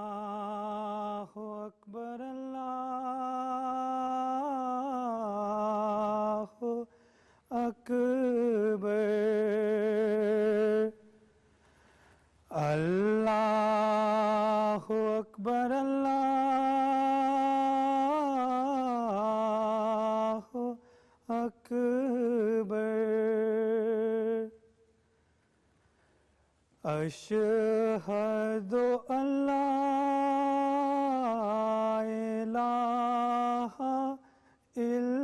अल्लाहु अकबर अल्लाहु अकबर अल्लाहु अकबर अल्लाहु अकबर अशहदु अल्ला इलाहा इल्लल्लाह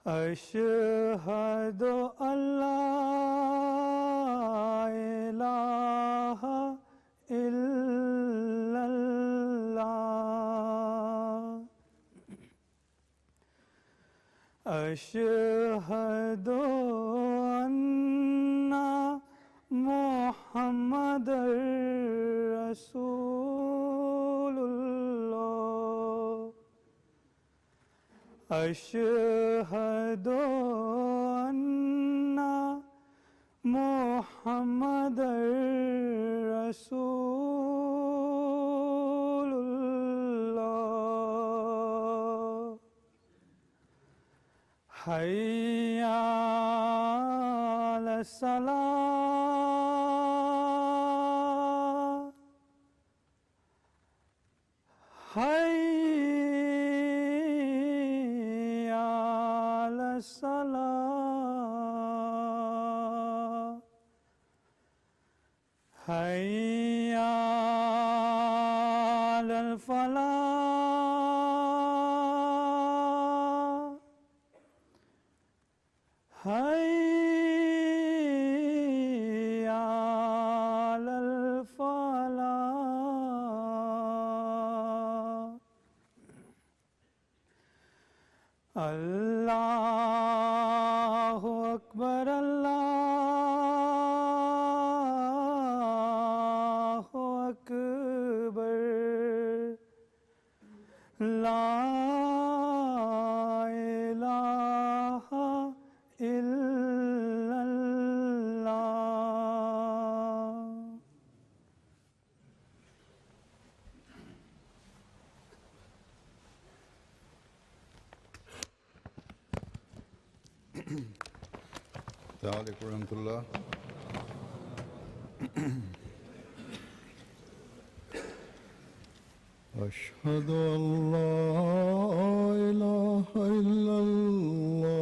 अशहदु अल्ला इलाहा इल्लल्लाह अशहदु अन्ना मुहम्मदर रसूलुल्लाह अशहदु अन्ना मुहम्मदर रसूलुल्लाह हय्या अलस सलाह हय्या अलस सलाह हय्या अलल फलाह हय्या अलल फलाह अल्लाहु अकबर अल्लाहु अकबर ला इलाहा इल्लल्लाह अस्सलामु अलैकुम रहमतुल्लाह। अशहदु अल्ला इलाहा इल्लल्लाह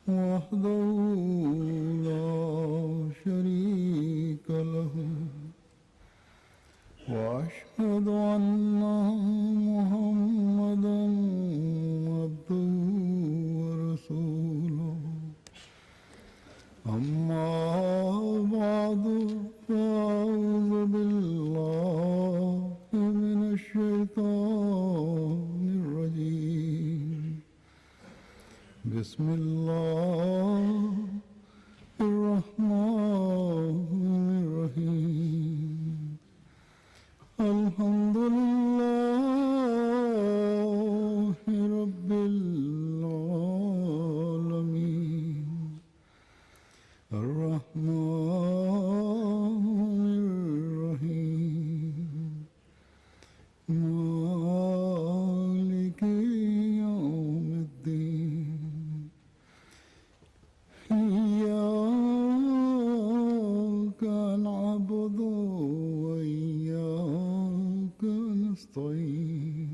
वहदहु ला शरीका लहु व अशहदु अन्ना मुहम्मदन अब्दुहु व रसूलुहु अम्मा बादु फ़अऊज़ु बिल्लाहि मिनश शैतानिर रजीम बिस्मिल्लाहिर रहमानिर रहीम अल्हम्दुलिल्लाहि रब्बिल आलमीन अर्रहमानिर रहीम मालिकि यौमिद्दीन इय्याका नअबुदु व इय्याका नस्तईन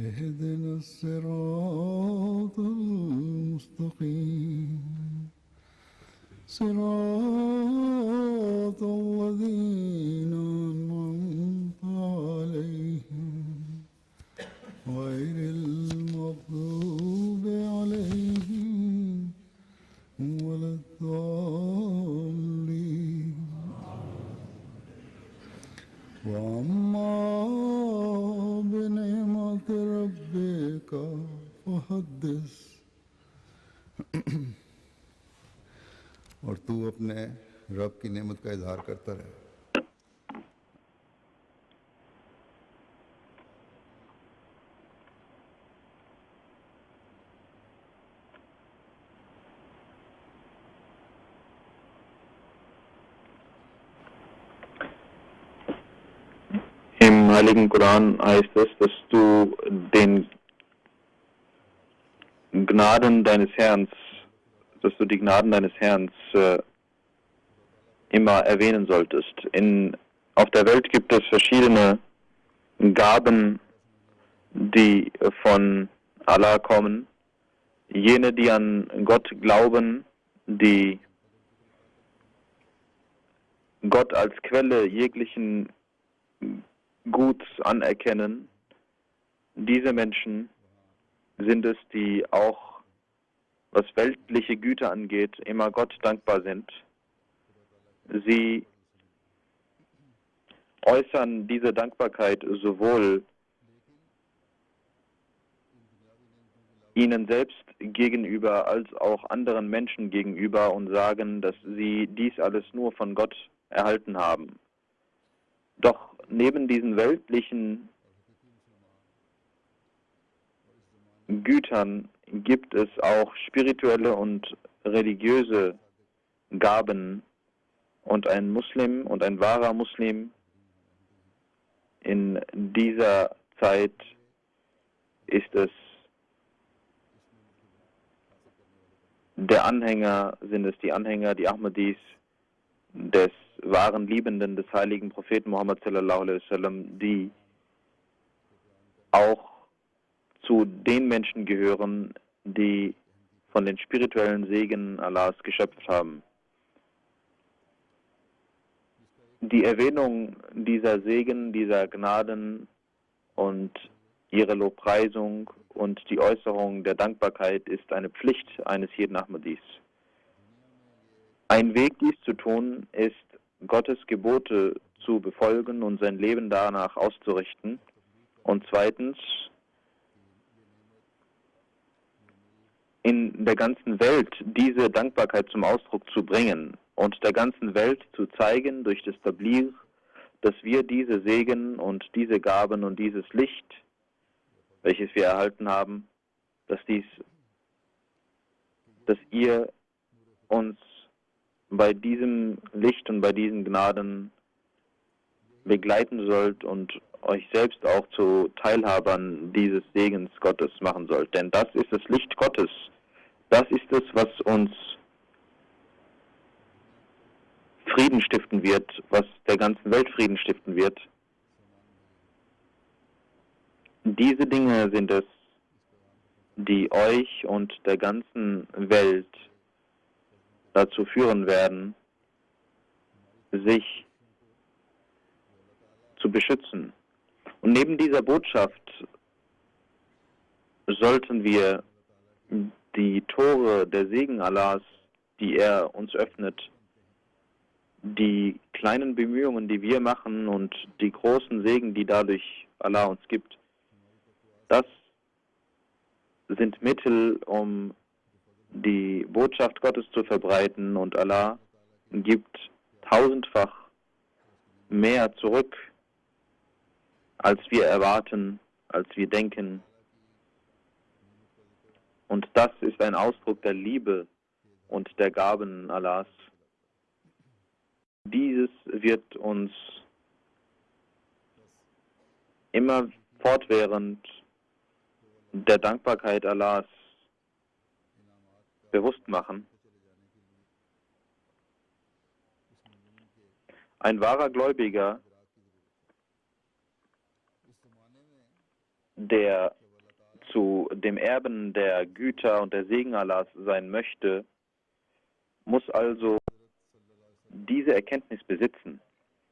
इहदिना सिरातल मुस्तक़ीम सिरातल लज़ीना अन्अमता अलैहिम गैरिल मग़दूबि अलैहिम वलद्दाल्लीन व अम्मा बिनिअमति रब्बिक अपने रब की नेमत का इजहार करता रहे। Im Heiligen Koran heißt es, dass du den Gnaden deines Herrn, dass du die Gnaden deines Herrn immer erwähnen solltest. Auf der Welt gibt es verschiedene Gaben, die von Allah kommen. Jene, die an Gott glauben, die Gott als Quelle jeglichen Guts anerkennen, diese Menschen sind es, die auch, was weltliche Güter angeht, immer Gott dankbar sind. Sie äußern diese Dankbarkeit sowohl ihnen selbst gegenüber als auch anderen Menschen gegenüber und sagen, dass sie dies alles nur von Gott erhalten haben. Doch neben diesen weltlichen Gütern gibt es auch spirituelle und religiöse Gaben, und ein Muslim und ein wahrer Muslim in dieser Zeit ist es sind es die Anhänger, die Ahmadis des wahren Liebenden des heiligen Propheten Muhammad sallallahu alaihi wasallam, die auch zu den Menschen gehören, die von den spirituellen Segen Allahs geschöpft haben. Die Erwähnung dieser Segen, dieser Gnaden und ihre Lobpreisung und die Äußerung der Dankbarkeit ist eine Pflicht eines jeden Ahmadis. Ein Weg, dies zu tun, ist, Gottes Gebote zu befolgen und sein Leben danach auszurichten. Und zweitens, in der ganzen Welt diese Dankbarkeit zum Ausdruck zu bringen und der ganzen Welt zu zeigen durch das Tabligh, dass wir diese Segen und diese Gaben und dieses Licht, welches wir erhalten haben, dass ihr uns bei diesem Licht und bei diesen Gnaden begleiten sollt und euch selbst auch zu Teilhabern dieses Segens Gottes machen sollt. Denn das ist das Licht Gottes. Das ist es, was uns Frieden stiften wird, was der ganzen Welt Frieden stiften wird. Diese Dinge sind es, die euch und der ganzen Welt dazu führen werden, sich zu beschützen. Und neben dieser Botschaft sollten wir die Tore der Segen Allahs, die er uns öffnet, die kleinen Bemühungen, die wir machen und die großen Segen, die dadurch Allah uns gibt, das sind Mittel, um die Botschaft Gottes zu verbreiten, und Allah gibt tausendfach mehr zurück, als wir erwarten, als wir denken. Und das ist ein Ausdruck der Liebe und der Gaben Allahs. Dieses wird uns immer fortwährend der Dankbarkeit Allahs bewusst machen. Ein wahrer Gläubiger, der zu dem Erben der Güter und der Segen Allahs sein möchte, muss also diese Erkenntnis besitzen.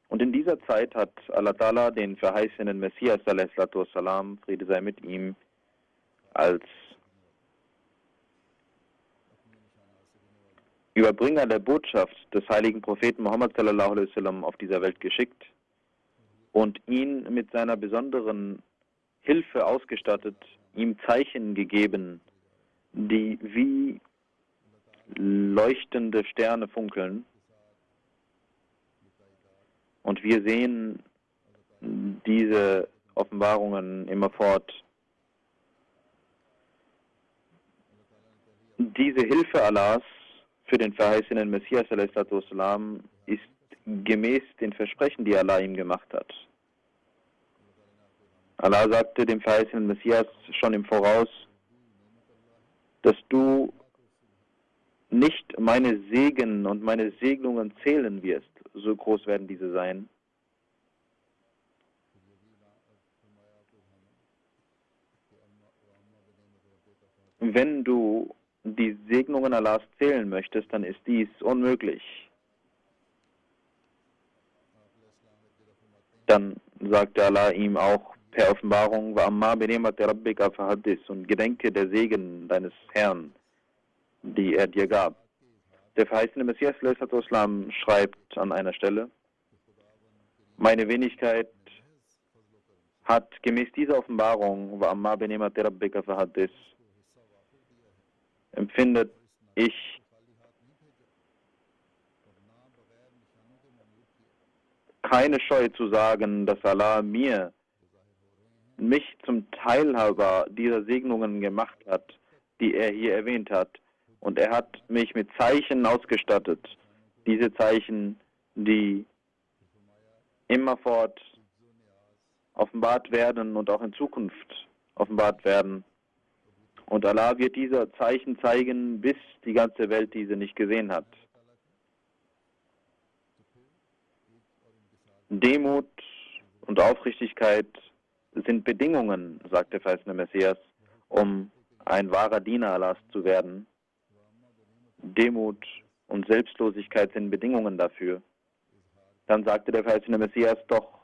Und in dieser Zeit hat Allah Ta'ala den verheißenen Messias, salam, Friede sei mit ihm, als Überbringer der Botschaft des heiligen Propheten Muhammad sallallahu alaihi wasallam auf dieser Welt geschickt und ihn mit seiner besonderen Hilfe ausgestattet, ihm Zeichen gegeben, die wie leuchtende Sterne funkeln, Und wir sehen diese Offenbarungen immerfort. Diese Hilfe Allahs für den verheißenen Messias a.s. ist gemäß den Versprechen, die Allah ihm gemacht hat. Allah sagte dem verheißenen Messias schon im Voraus, dass du nicht meine Segen und meine Segnungen zählen wirst, so groß werden diese sein. Wenn du die Segnungen Allahs zählen möchtest, dann ist dies unmöglich. Dann sagte Allah ihm auch per Offenbarung, und gedenke der Segen deines Herrn, die er dir gab. Der verheißene Messias schreibt an einer Stelle, meine Wenigkeit hat gemäß dieser Offenbarung, empfindet ich keine Scheu zu sagen, dass Allah mich zum Teilhaber dieser Segnungen gemacht hat, die er hier erwähnt hat. Und er hat mich mit Zeichen ausgestattet. Diese Zeichen, die immerfort offenbart werden und auch in Zukunft offenbart werden. Und Allah wird diese Zeichen zeigen, bis die ganze Welt diese nicht gesehen hat. Demut und Aufrichtigkeit sind Bedingungen, sagt der verheißene Messias, um ein wahrer Diener Allahs zu werden. Demut und Selbstlosigkeit sind Bedingungen dafür. Dann sagte der verheißene Messias doch,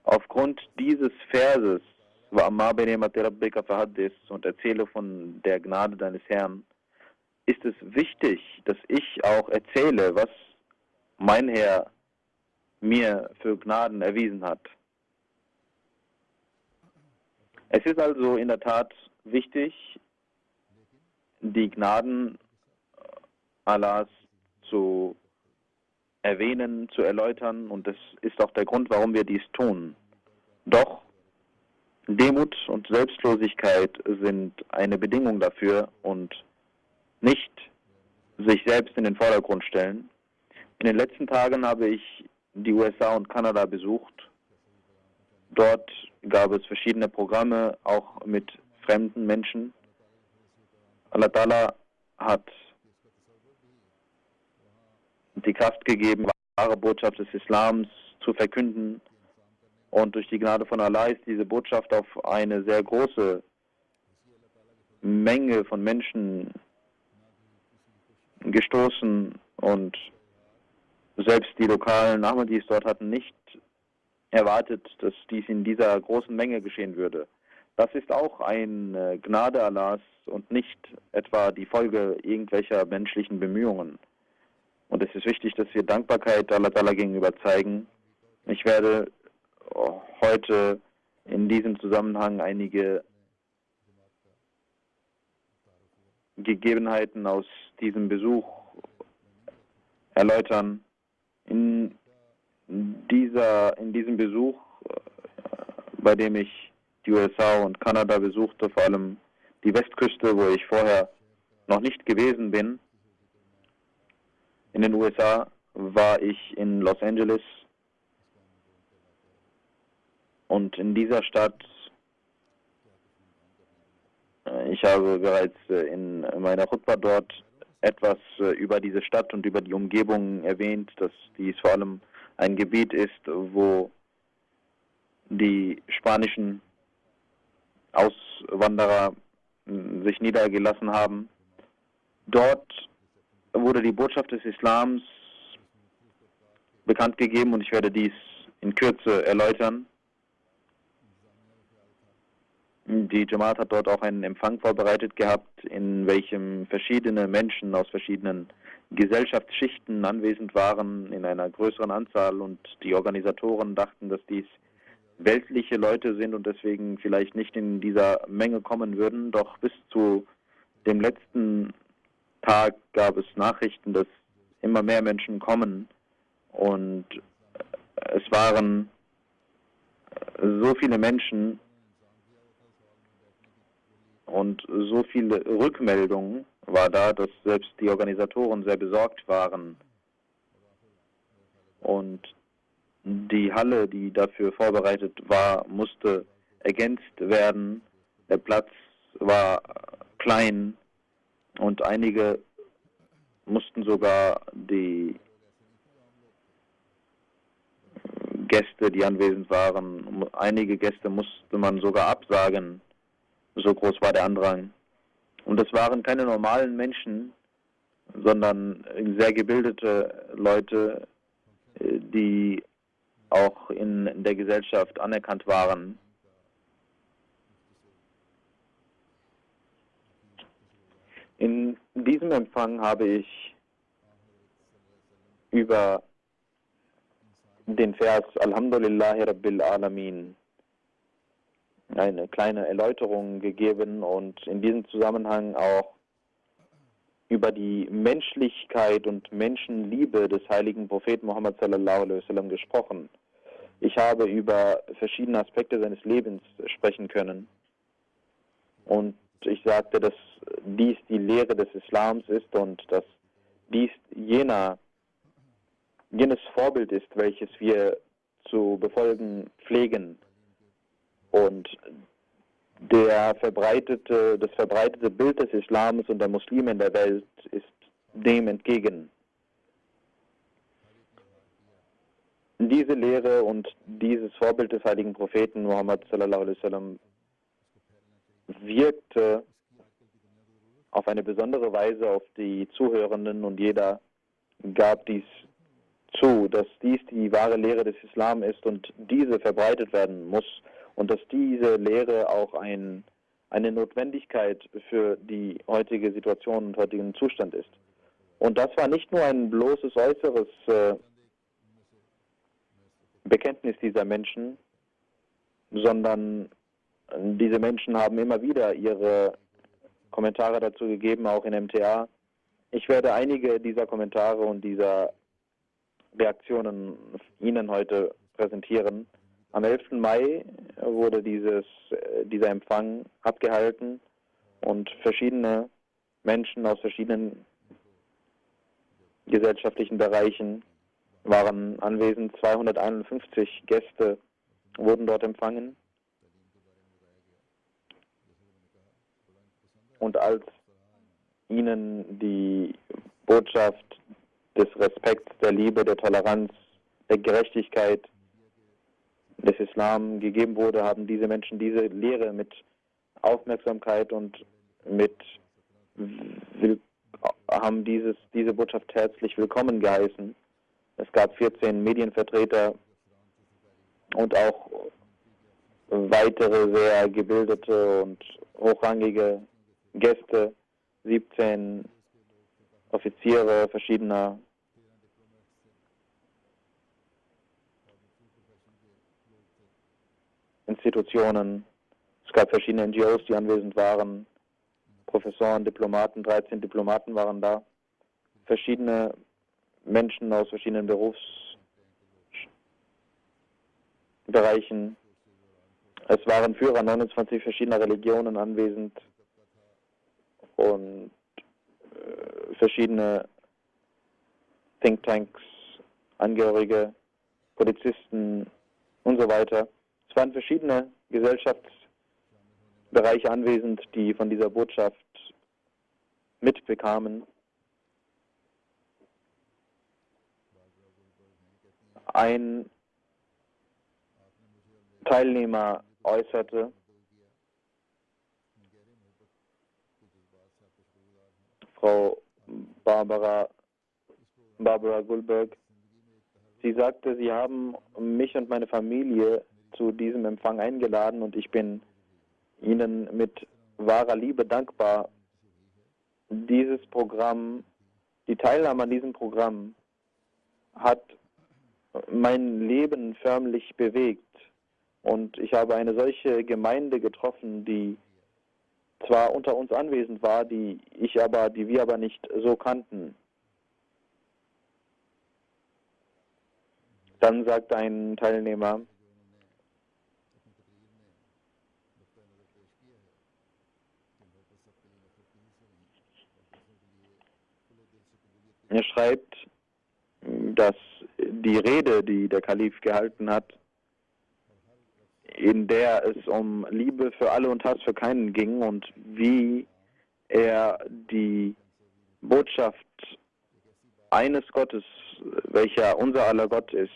aufgrund dieses Verses, und erzähle von der Gnade deines Herrn, ist es wichtig, dass ich auch erzähle, was mein Herr mir für Gnaden erwiesen hat. Es ist also in der Tat wichtig, die Gnaden Allahs zu erwähnen, zu erläutern, und das ist auch der Grund, warum wir dies tun. Doch Demut und Selbstlosigkeit sind eine Bedingung dafür und nicht sich selbst in den Vordergrund stellen. In den letzten Tagen habe ich die USA und Kanada besucht. Dort gab es verschiedene Programme, auch mit fremden Menschen. Allah Ta'ala hat die Kraft gegeben, wahre Botschaft des Islams zu verkünden. Und durch die Gnade von Allah ist diese Botschaft auf eine sehr große Menge von Menschen gestoßen. Und selbst die lokalen Ahmadis dort hatten nicht erwartet, dass dies in dieser großen Menge geschehen würde. Das ist auch eine Gnade Allahs und nicht etwa die Folge irgendwelcher menschlichen Bemühungen. Und es ist wichtig, dass wir Dankbarkeit Allah Ta'ala gegenüber zeigen. Ich werde heute in diesem Zusammenhang einige Gegebenheiten aus diesem Besuch erläutern. In diesem Besuch, bei dem ich die USA und Kanada besuchte, vor allem die Westküste, wo ich vorher noch nicht gewesen bin. In den USA war ich in Los Angeles, und in dieser Stadt, ich habe bereits in meiner Khutbah dort etwas über diese Stadt und über die Umgebung erwähnt, dass dies vor allem ein Gebiet ist, wo die spanischen Auswanderer sich niedergelassen haben. Dort wurde die Botschaft des Islams bekannt gegeben, und ich werde dies in Kürze erläutern. Die Jamaat hat dort auch einen Empfang vorbereitet gehabt, in welchem verschiedene Menschen aus verschiedenen Gesellschaftsschichten anwesend waren, in einer größeren Anzahl, und die Organisatoren dachten, dass dies weltliche Leute sind und deswegen vielleicht nicht in dieser Menge kommen würden. Doch bis zu dem letzten Tag gab es Nachrichten, dass immer mehr Menschen kommen, und es waren so viele Menschen und so viele Rückmeldungen war da, dass selbst die Organisatoren sehr besorgt waren. Und die Halle, die dafür vorbereitet war, musste ergänzt werden. Der Platz war klein und einige mussten sogar die Gäste, die anwesend waren, einige Gäste musste man sogar absagen. So groß war der Andrang. Und es waren keine normalen Menschen, sondern sehr gebildete Leute, die auch in der Gesellschaft anerkannt waren. In diesem Empfang habe ich über den Vers Alhamdulillahi Rabbil Alamin eine kleine Erläuterung gegeben und in diesem Zusammenhang auch über die Menschlichkeit und Menschenliebe des heiligen Propheten Muhammad sallallahu alaihi wasallam gesprochen. Ich habe über verschiedene Aspekte seines Lebens sprechen können und ich sagte, dass dies die Lehre des Islams ist und dass dies jenes Vorbild ist, welches wir zu befolgen pflegen. Und das verbreitete Bild des Islams und der Muslime in der Welt ist dem entgegen. Diese Lehre und dieses Vorbild des heiligen Propheten Muhammad sallallahu alaihi wasallam wirkte auf eine besondere Weise auf die Zuhörenden und jeder gab dies zu, dass dies die wahre Lehre des Islam ist und diese verbreitet werden muss und dass diese Lehre auch eine Notwendigkeit für die heutige Situation und heutigen Zustand ist. Und das war nicht nur ein bloßes äußeres Bekenntnis dieser Menschen, sondern diese Menschen haben immer wieder ihre Kommentare dazu gegeben, auch in MTA. Ich werde einige dieser Kommentare und dieser Reaktionen Ihnen heute präsentieren. Am 11. Mai wurde dieser Empfang abgehalten und verschiedene Menschen aus verschiedenen gesellschaftlichen Bereichen waren anwesend. 251 Gäste wurden dort empfangen. Und als ihnen die Botschaft des Respekts, der Liebe, der Toleranz, der Gerechtigkeit des Islam gegeben wurde, haben diese Menschen diese Lehre mit Aufmerksamkeit und haben diese Botschaft herzlich willkommen geheißen. Es gab 14 Medienvertreter und auch weitere sehr gebildete und hochrangige Gäste, 17 Offiziere verschiedener Institutionen. Es gab verschiedene NGOs, die anwesend waren, Professoren, Diplomaten, 13 Diplomaten waren da, verschiedene Menschen aus verschiedenen Berufsbereichen. Es waren Führer 29 verschiedener Religionen anwesend und verschiedene Thinktanks, Angehörige, Polizisten und so weiter. Es waren verschiedene Gesellschaftsbereiche anwesend, die von dieser Botschaft mitbekamen. Ein Teilnehmer äußerte, Frau Barbara Gulberg, sie sagte, sie haben mich und meine Familie zu diesem Empfang eingeladen und ich bin Ihnen mit wahrer Liebe dankbar. Dieses Programm, die Teilnahme an diesem Programm hat mein Leben förmlich bewegt und ich habe eine solche Gemeinde getroffen, die zwar unter uns anwesend war, die wir aber nicht so kannten. Dann sagt ein Teilnehmer, er schreibt, dass die Rede, die der Kalif gehalten hat, in der es um Liebe für alle und Hass für keinen ging und wie er die Botschaft eines Gottes, welcher unser aller Gott ist,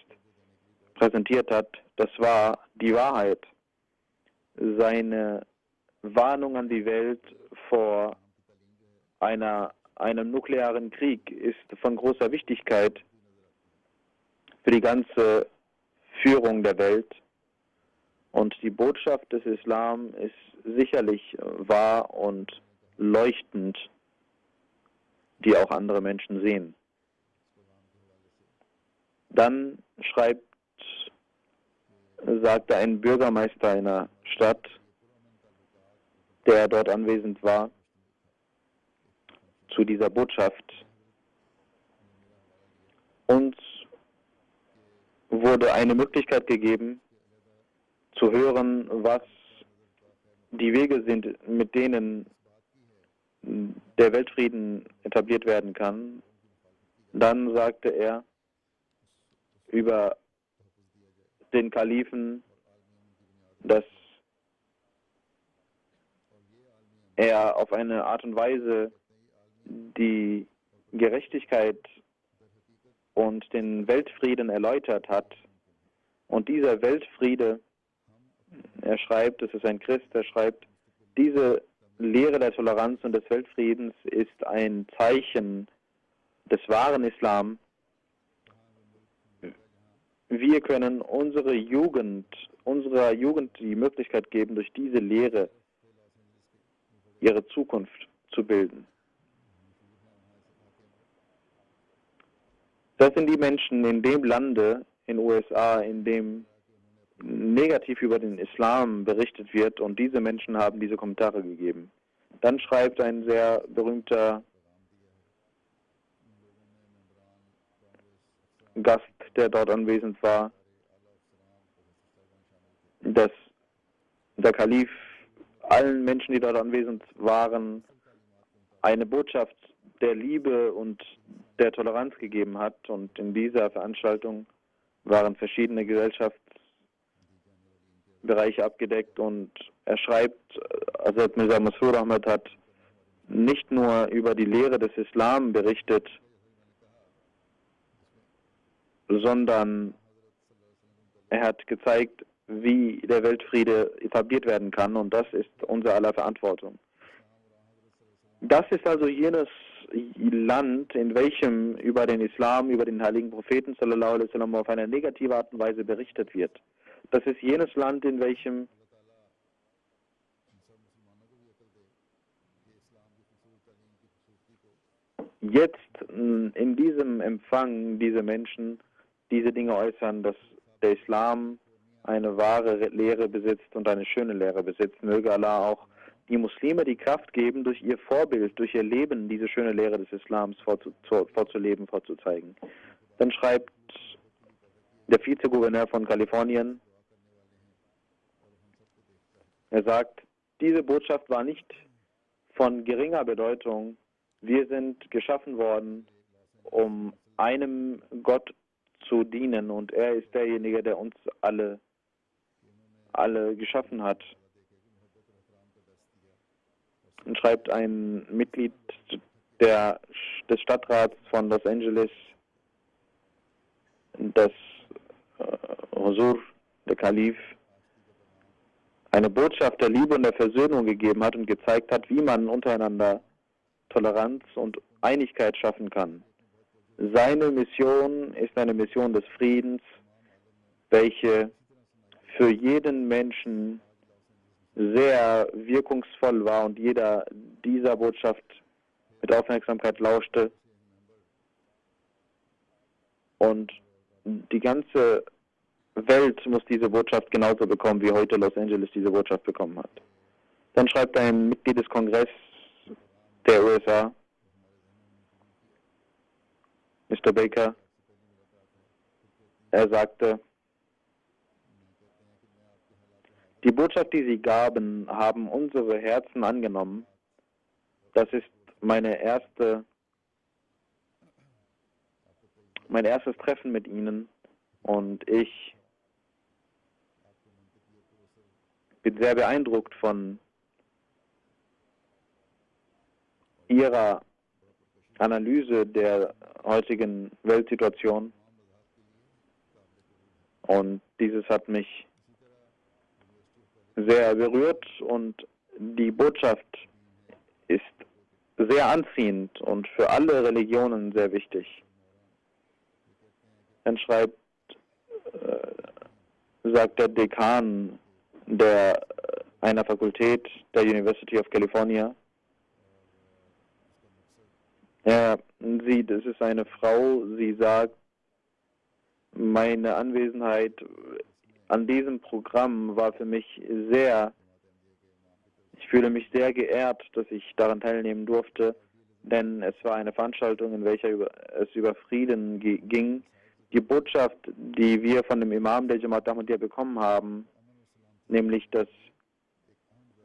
präsentiert hat, das war die Wahrheit. Seine Warnung an die Welt vor einem nuklearen Krieg ist von großer Wichtigkeit für die ganze Führung der Welt. Und die Botschaft des Islam ist sicherlich wahr und leuchtend, die auch andere Menschen sehen. Dann sagte ein Bürgermeister einer Stadt, der dort anwesend war, zu dieser Botschaft: Uns wurde eine Möglichkeit gegeben, zu hören, was die Wege sind, mit denen der Weltfrieden etabliert werden kann. Dann sagte er über den Kalifen, dass er auf eine Art und Weise die Gerechtigkeit und den Weltfrieden erläutert hat. Und dieser Weltfriede, er schreibt, es ist ein Christ, er schreibt, diese Lehre der Toleranz und des Weltfriedens ist ein Zeichen des wahren Islam. Wir können unserer Jugend die Möglichkeit geben, durch diese Lehre ihre Zukunft zu bilden. Das sind die Menschen in dem Lande, in den USA, in dem negativ über den Islam berichtet wird, und diese Menschen haben diese Kommentare gegeben. Dann schreibt ein sehr berühmter Gast, der dort anwesend war, dass der Kalif allen Menschen, die dort anwesend waren, eine Botschaft der Liebe und der Toleranz gegeben hat. Und in dieser Veranstaltung waren verschiedene Gesellschaftsbereiche abgedeckt, und er schreibt, Hazrat Mirza Masroor Ahmad hat nicht nur über die Lehre des Islam berichtet, sondern er hat gezeigt, wie der Weltfriede etabliert werden kann, und das ist unser aller Verantwortung. Das ist also jenes Land, in welchem über den Islam, über den heiligen Propheten sallallahu alaihi wasallam auf eine negative Art und Weise berichtet wird. Das ist jenes Land, in welchem jetzt in diesem Empfang diese Menschen diese Dinge äußern, dass der Islam eine wahre Lehre besitzt und eine schöne Lehre besitzt. Möge Allah auch die Muslime die Kraft geben, durch ihr Vorbild, durch ihr Leben diese schöne Lehre des Islams vorzuleben, vorzuzeigen. Dann schreibt der Vizegouverneur von Kalifornien, er sagt, diese Botschaft war nicht von geringer Bedeutung. Wir sind geschaffen worden, um einem Gott zu dienen, und er ist derjenige, der uns alle geschaffen hat. Und schreibt ein Mitglied des Stadtrats von Los Angeles, dass Huzur, der Kalif, eine Botschaft der Liebe und der Versöhnung gegeben hat und gezeigt hat, wie man untereinander Toleranz und Einigkeit schaffen kann. Seine Mission ist eine Mission des Friedens, welche für jeden Menschen sehr wirkungsvoll war, und jeder dieser Botschaft mit Aufmerksamkeit lauschte. Und die ganze Welt muss diese Botschaft genauso bekommen, wie heute Los Angeles diese Botschaft bekommen hat. Dann schreibt ein Mitglied des Kongresses der USA, Mr. Baker, Er sagte, die Botschaft, die Sie gaben, haben unsere Herzen angenommen. Das ist mein erstes Treffen mit Ihnen und ich bin sehr beeindruckt von Ihrer Analyse der heutigen Weltsituation und dieses hat mich sehr berührt und die Botschaft ist sehr anziehend und für alle Religionen sehr wichtig. Dann sagt der Dekan einer Fakultät der University of California, das ist eine Frau, sie sagt, meine Anwesenheit an diesem Programm war für mich ich fühle mich sehr geehrt, dass ich daran teilnehmen durfte, denn es war eine Veranstaltung, in welcher es über Frieden ging. Die Botschaft, die wir von dem Imam der Jamaat Ahmadiyya bekommen haben, nämlich, dass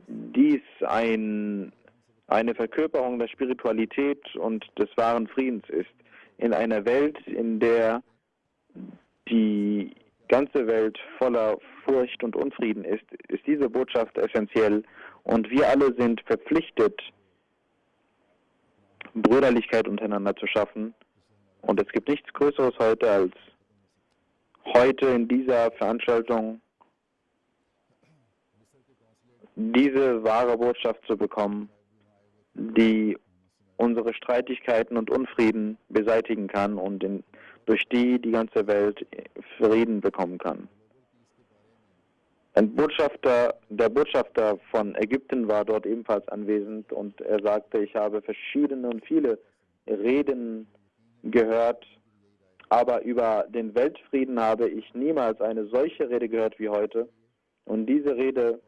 dies eine Verkörperung der Spiritualität und des wahren Friedens ist. In einer Welt, in der die ganze Welt voller Furcht und Unfrieden ist diese Botschaft essentiell und wir alle sind verpflichtet, Brüderlichkeit untereinander zu schaffen. Und es gibt nichts Größeres heute, als heute in dieser Veranstaltung diese wahre Botschaft zu bekommen, die unsere Streitigkeiten und Unfrieden beseitigen kann und durch die ganze Welt Frieden bekommen kann. Der Botschafter von Ägypten war dort ebenfalls anwesend und er sagte, ich habe verschiedene und viele Reden gehört, aber über den Weltfrieden habe ich niemals eine solche Rede gehört wie heute. Und diese Rede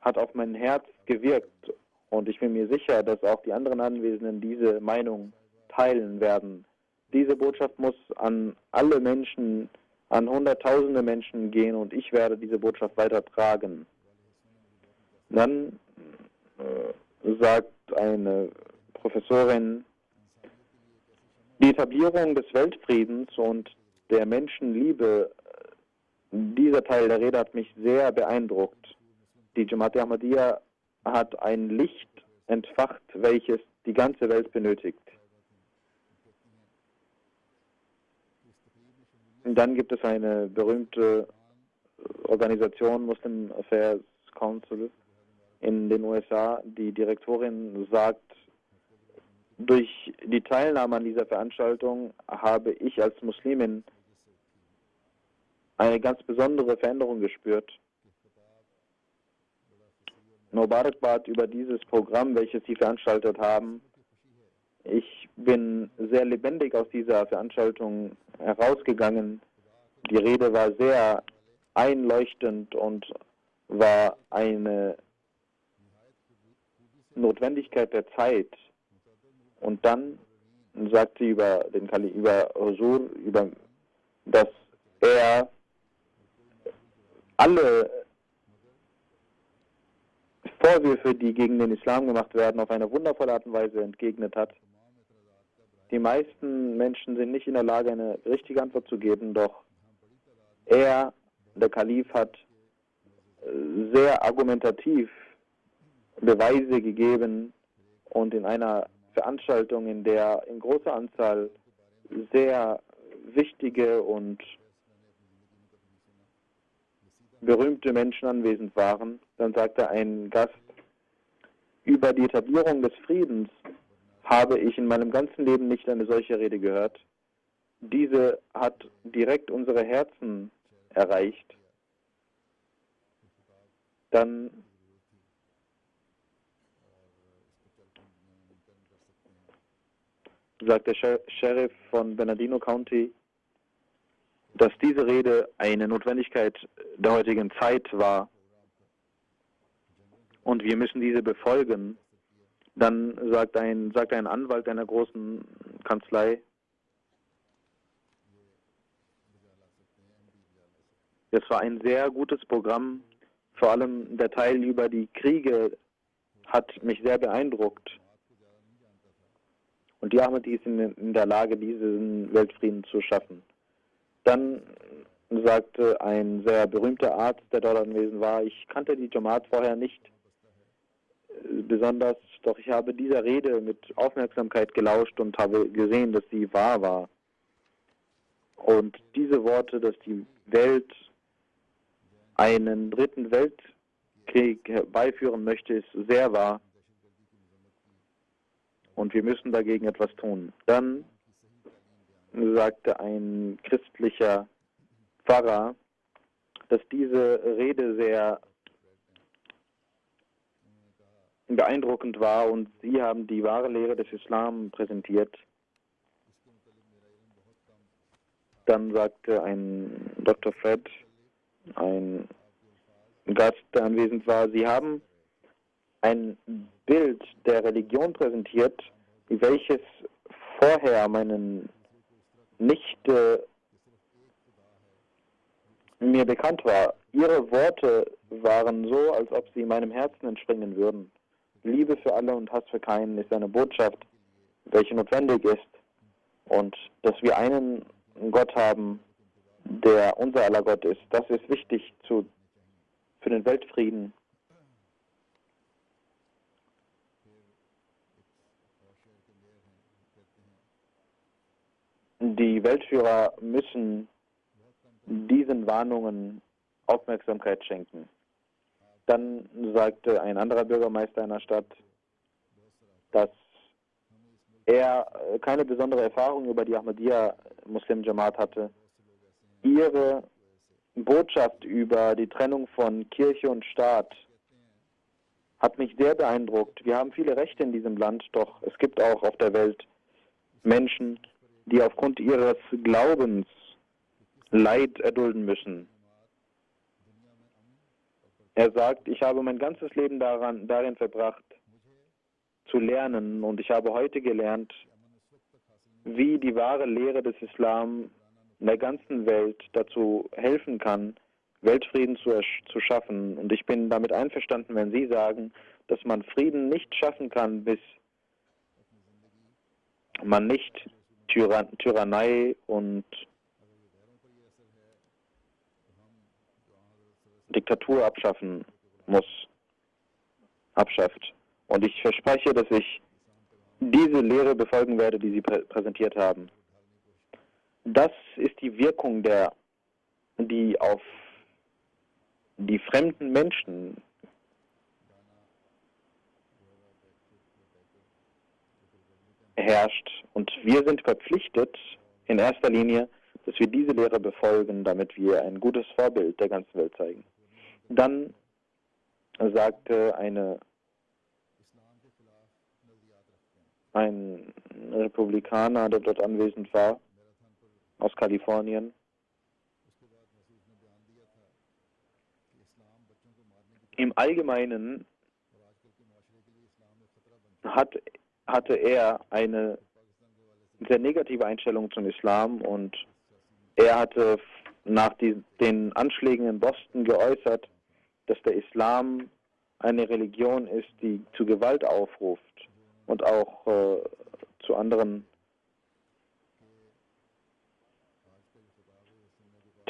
hat auf mein Herz gewirkt und ich bin mir sicher, dass auch die anderen Anwesenden diese Meinung teilen werden. Diese Botschaft muss an alle Menschen, an Hunderttausende Menschen gehen und ich werde diese Botschaft weitertragen. Dann sagt eine Professorin, die Etablierung des Weltfriedens und der Menschenliebe, dieser Teil der Rede hat mich sehr beeindruckt. Die Jamaat Ahmadiyya hat ein Licht entfacht, welches die ganze Welt benötigt. Und dann gibt es eine berühmte Organisation, Muslim Affairs Council in den USA. Die Direktorin sagt, durch die Teilnahme an dieser Veranstaltung habe ich als Muslimin eine ganz besondere Veränderung gespürt. Mubarakbad über dieses Programm, welches Sie veranstaltet haben. Ich bin sehr lebendig aus dieser Veranstaltung herausgegangen. Die Rede war sehr einleuchtend und war eine Notwendigkeit der Zeit. Und dann sagt sie über Huzur, dass er alle Vorwürfe, die gegen den Islam gemacht werden, auf eine wundervolle Art und Weise entgegnet hat. Die meisten Menschen sind nicht in der Lage, eine richtige Antwort zu geben, doch er, der Kalif, hat sehr argumentativ Beweise gegeben und in einer Veranstaltung, in der in großer Anzahl sehr wichtige und berühmte Menschen anwesend waren, dann sagte ein Gast, über die Etablierung des Friedens habe ich in meinem ganzen Leben nicht eine solche Rede gehört. Diese hat direkt unsere Herzen erreicht. Dann sagt der Sheriff von Bernardino County, dass diese Rede eine Notwendigkeit der heutigen Zeit war und wir müssen diese befolgen. Dann sagt ein Anwalt einer großen Kanzlei, Das war ein sehr gutes Programm. Vor allem der Teil über die Kriege hat mich sehr beeindruckt. Und die Ahmadis sind in der Lage, diesen Weltfrieden zu schaffen. Dann sagte ein sehr berühmter Arzt, der dort anwesend war, ich kannte die Jamaat vorher nicht besonders, doch ich habe dieser Rede mit Aufmerksamkeit gelauscht und habe gesehen, dass sie wahr war. Und diese Worte, dass die Welt einen dritten Weltkrieg herbeiführen möchte, ist sehr wahr. Und wir müssen dagegen etwas tun. Dann sagte ein christlicher Pfarrer, dass diese Rede sehr beeindruckend war und sie haben die wahre Lehre des Islam präsentiert. Dann sagte ein Dr. Fred, ein Gast, der anwesend war, sie haben ein Bild der Religion präsentiert, welches vorher meinen nicht mir bekannt war. Ihre Worte waren so, als ob sie meinem Herzen entspringen würden. Liebe für alle und Hass für keinen ist eine Botschaft, welche notwendig ist. Und dass wir einen Gott haben, der unser aller Gott ist, das ist wichtig für den Weltfrieden. Die Weltführer müssen diesen Warnungen Aufmerksamkeit schenken. Dann sagte ein anderer Bürgermeister einer Stadt, dass er keine besondere Erfahrung über die Ahmadiyya Muslim Jamaat hatte. Ihre Botschaft über die Trennung von Kirche und Staat hat mich sehr beeindruckt. Wir haben viele Rechte in diesem Land, doch es gibt auch auf der Welt Menschen, die aufgrund ihres Glaubens Leid erdulden müssen. Er sagt, ich habe mein ganzes Leben darin verbracht, zu lernen und ich habe heute gelernt, wie die wahre Lehre des Islam in der ganzen Welt dazu helfen kann, Weltfrieden zu schaffen. Und ich bin damit einverstanden, wenn Sie sagen, dass man Frieden nicht schaffen kann, bis man nicht Tyrannei und Diktatur abschafft. Und ich verspreche, dass ich diese Lehre befolgen werde, die Sie präsentiert haben. Das ist die Wirkung, die auf die fremden Menschen herrscht. Und wir sind verpflichtet, in erster Linie, dass wir diese Lehre befolgen, damit wir ein gutes Vorbild der ganzen Welt zeigen. Dann sagte ein Republikaner, der dort anwesend war, aus Kalifornien, im Allgemeinen hatte er eine sehr negative Einstellung zum Islam und er hatte nach den Anschlägen in Boston geäußert, dass der Islam eine Religion ist, die zu Gewalt aufruft und auch zu anderen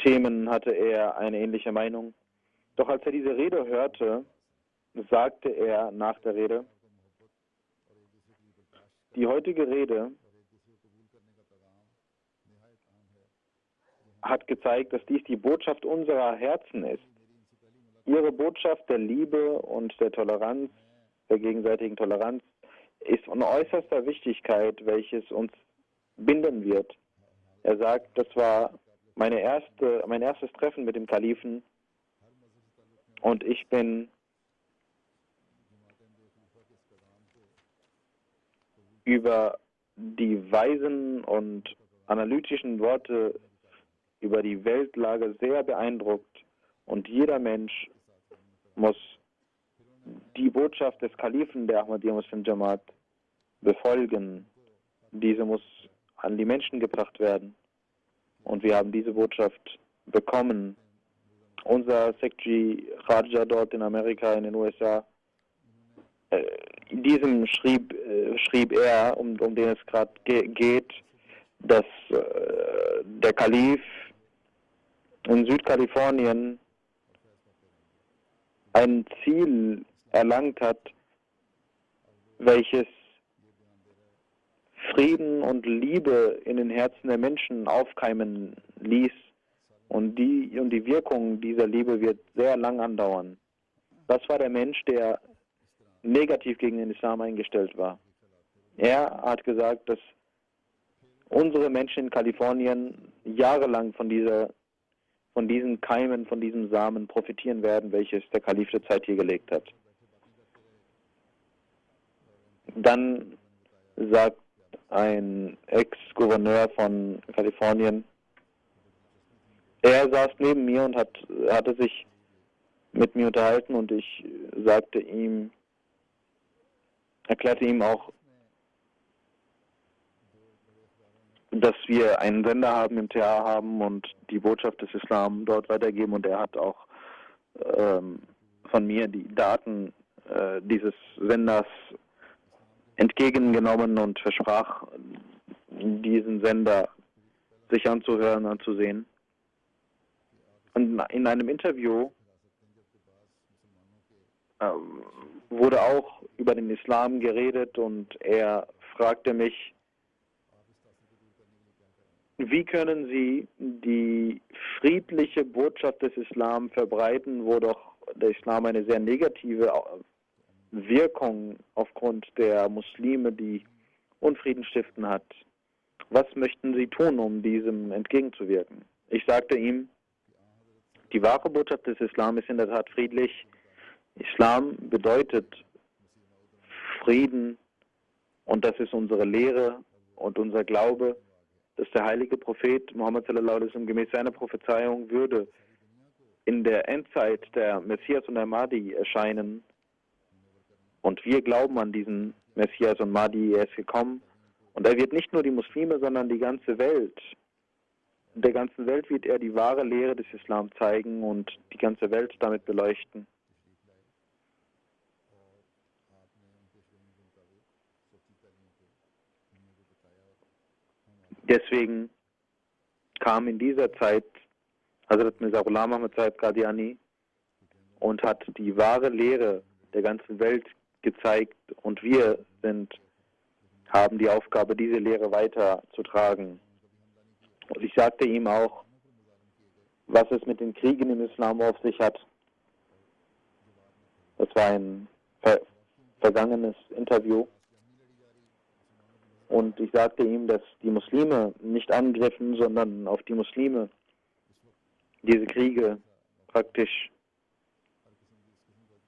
Themen hatte er eine ähnliche Meinung. Doch als er diese Rede hörte, sagte er nach der Rede, die heutige Rede hat gezeigt, dass dies die Botschaft unserer Herzen ist. Ihre Botschaft der Liebe und der Toleranz, der gegenseitigen Toleranz, ist von äußerster Wichtigkeit, welches uns binden wird. Er sagt, das war mein erstes Treffen mit dem Kalifen und ich bin über die weisen und analytischen Worte über die Weltlage sehr beeindruckt und jeder Mensch muss die Botschaft des Kalifen der Ahmadiyya Muslim Jamaat befolgen. Diese muss an die Menschen gebracht werden und wir haben diese Botschaft bekommen unser Sekretary Raja dort in Amerika, in den USA, in diesem schrieb er, um den es gerade geht, dass der Kalif in Südkalifornien ein Ziel erlangt hat, welches Frieden und Liebe in den Herzen der Menschen aufkeimen ließ. Und die Wirkung dieser Liebe wird sehr lang andauern. Das war der Mensch, der negativ gegen den Islam eingestellt war. Er hat gesagt, dass unsere Menschen in Kalifornien jahrelang von diesen Keimen, von diesem Samen profitieren werden, welches der Kalif der Zeit hier gelegt hat. Dann sagt ein Ex-Gouverneur von Kalifornien, er saß neben mir und hatte sich mit mir unterhalten und ich erklärte ihm auch, dass wir einen Sender haben, im TA haben und die Botschaft des Islam dort weitergeben, und er hat auch von mir die Daten dieses Senders entgegengenommen und versprach, diesen Sender sich anzuhören, anzusehen. Und in einem Interview wurde auch über den Islam geredet und er fragte mich, wie können Sie die friedliche Botschaft des Islam verbreiten, wo doch der Islam eine sehr negative Wirkung aufgrund der Muslime, die Unfrieden stiften, hat? Was möchten Sie tun, um diesem entgegenzuwirken? Ich sagte ihm, die wahre Botschaft des Islam ist in der Tat friedlich. Islam bedeutet Frieden, und das ist unsere Lehre und unser Glaube, dass der heilige Prophet Muhammad sallallahu alaihi wasallam gemäß seiner Prophezeiung würde in der Endzeit der Messias und der Mahdi erscheinen. Und wir glauben an diesen Messias und Mahdi, er ist gekommen. Und er wird nicht nur die Muslime, sondern die ganze Welt. Der ganzen Welt wird er die wahre Lehre des Islam zeigen und die ganze Welt damit beleuchten. Deswegen kam in dieser Zeit Hazrat Mirza Ghulam Ahmad Sahib Qadiani und hat die wahre Lehre der ganzen Welt gezeigt, und wir haben die Aufgabe, diese Lehre weiterzutragen. Und ich sagte ihm auch, was es mit den Kriegen im Islam auf sich hat. Das war ein vergangenes Interview. Und ich sagte ihm, dass die Muslime nicht angriffen, sondern auf die Muslime diese Kriege praktisch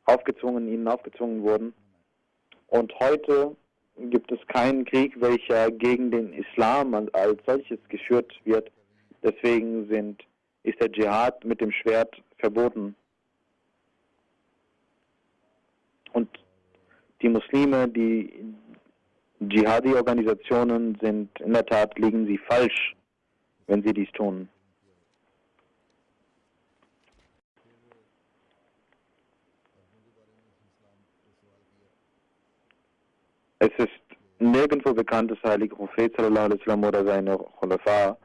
ihnen aufgezwungen wurden. Und heute gibt es keinen Krieg, welcher gegen den Islam als solches geführt wird. Deswegen ist der Dschihad mit dem Schwert verboten. Und die Muslime, die Dschihadi-Organisationen in der Tat, liegen sie falsch, wenn sie dies tun. Es ist nirgendwo bekannt, dass der heilige Prophet sallallahu alaihi wasallam oder seine Khulafa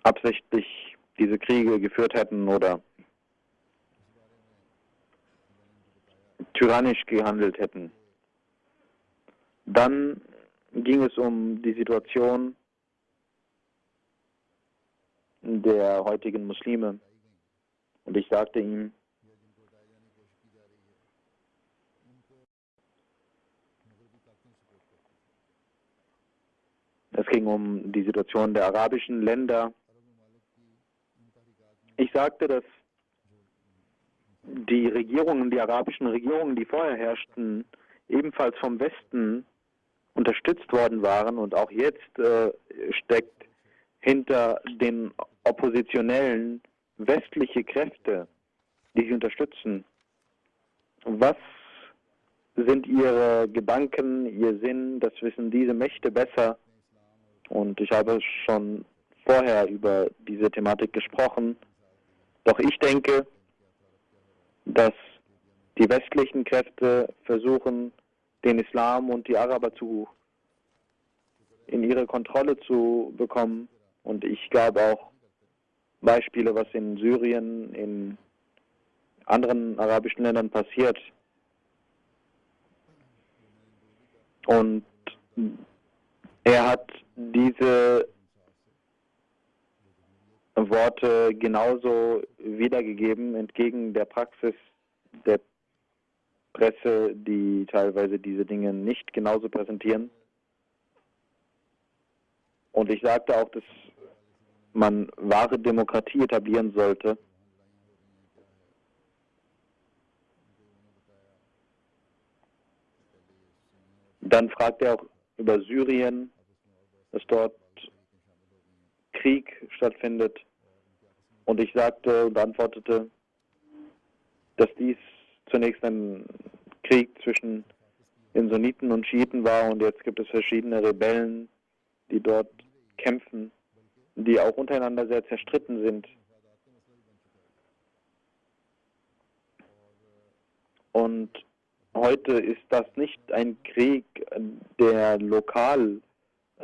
absichtlich diese Kriege geführt hätten oder tyrannisch gehandelt hätten. Dann ging es um die Situation der heutigen Muslime. Und ich sagte ihm, es ging um die Situation der arabischen Länder. Ich sagte, dass die arabischen Regierungen, die vorher herrschten, ebenfalls vom Westen unterstützt worden waren, und auch jetzt steckt hinter den Oppositionellen westliche Kräfte, die sie unterstützen. Was sind ihre Gedanken, ihr Sinn? Das wissen diese Mächte besser. Und ich habe schon vorher über diese Thematik gesprochen. Doch ich denke, dass die westlichen Kräfte versuchen, den Islam und die Araber in ihre Kontrolle zu bekommen. Und ich gab auch Beispiele, was in Syrien, in anderen arabischen Ländern passiert. Und er hat diese Worte genauso wiedergegeben, entgegen der Praxis der Presse, die teilweise diese Dinge nicht genauso präsentieren. Und ich sagte auch, dass man wahre Demokratie etablieren sollte. Dann fragte er auch über Syrien, dass dort Krieg stattfindet. Und ich sagte und antwortete, dass dies zunächst ein Krieg zwischen den Sunniten und Schiiten war und jetzt gibt es verschiedene Rebellen, die dort kämpfen, die auch untereinander sehr zerstritten sind. Und heute ist das nicht ein Krieg, der lokal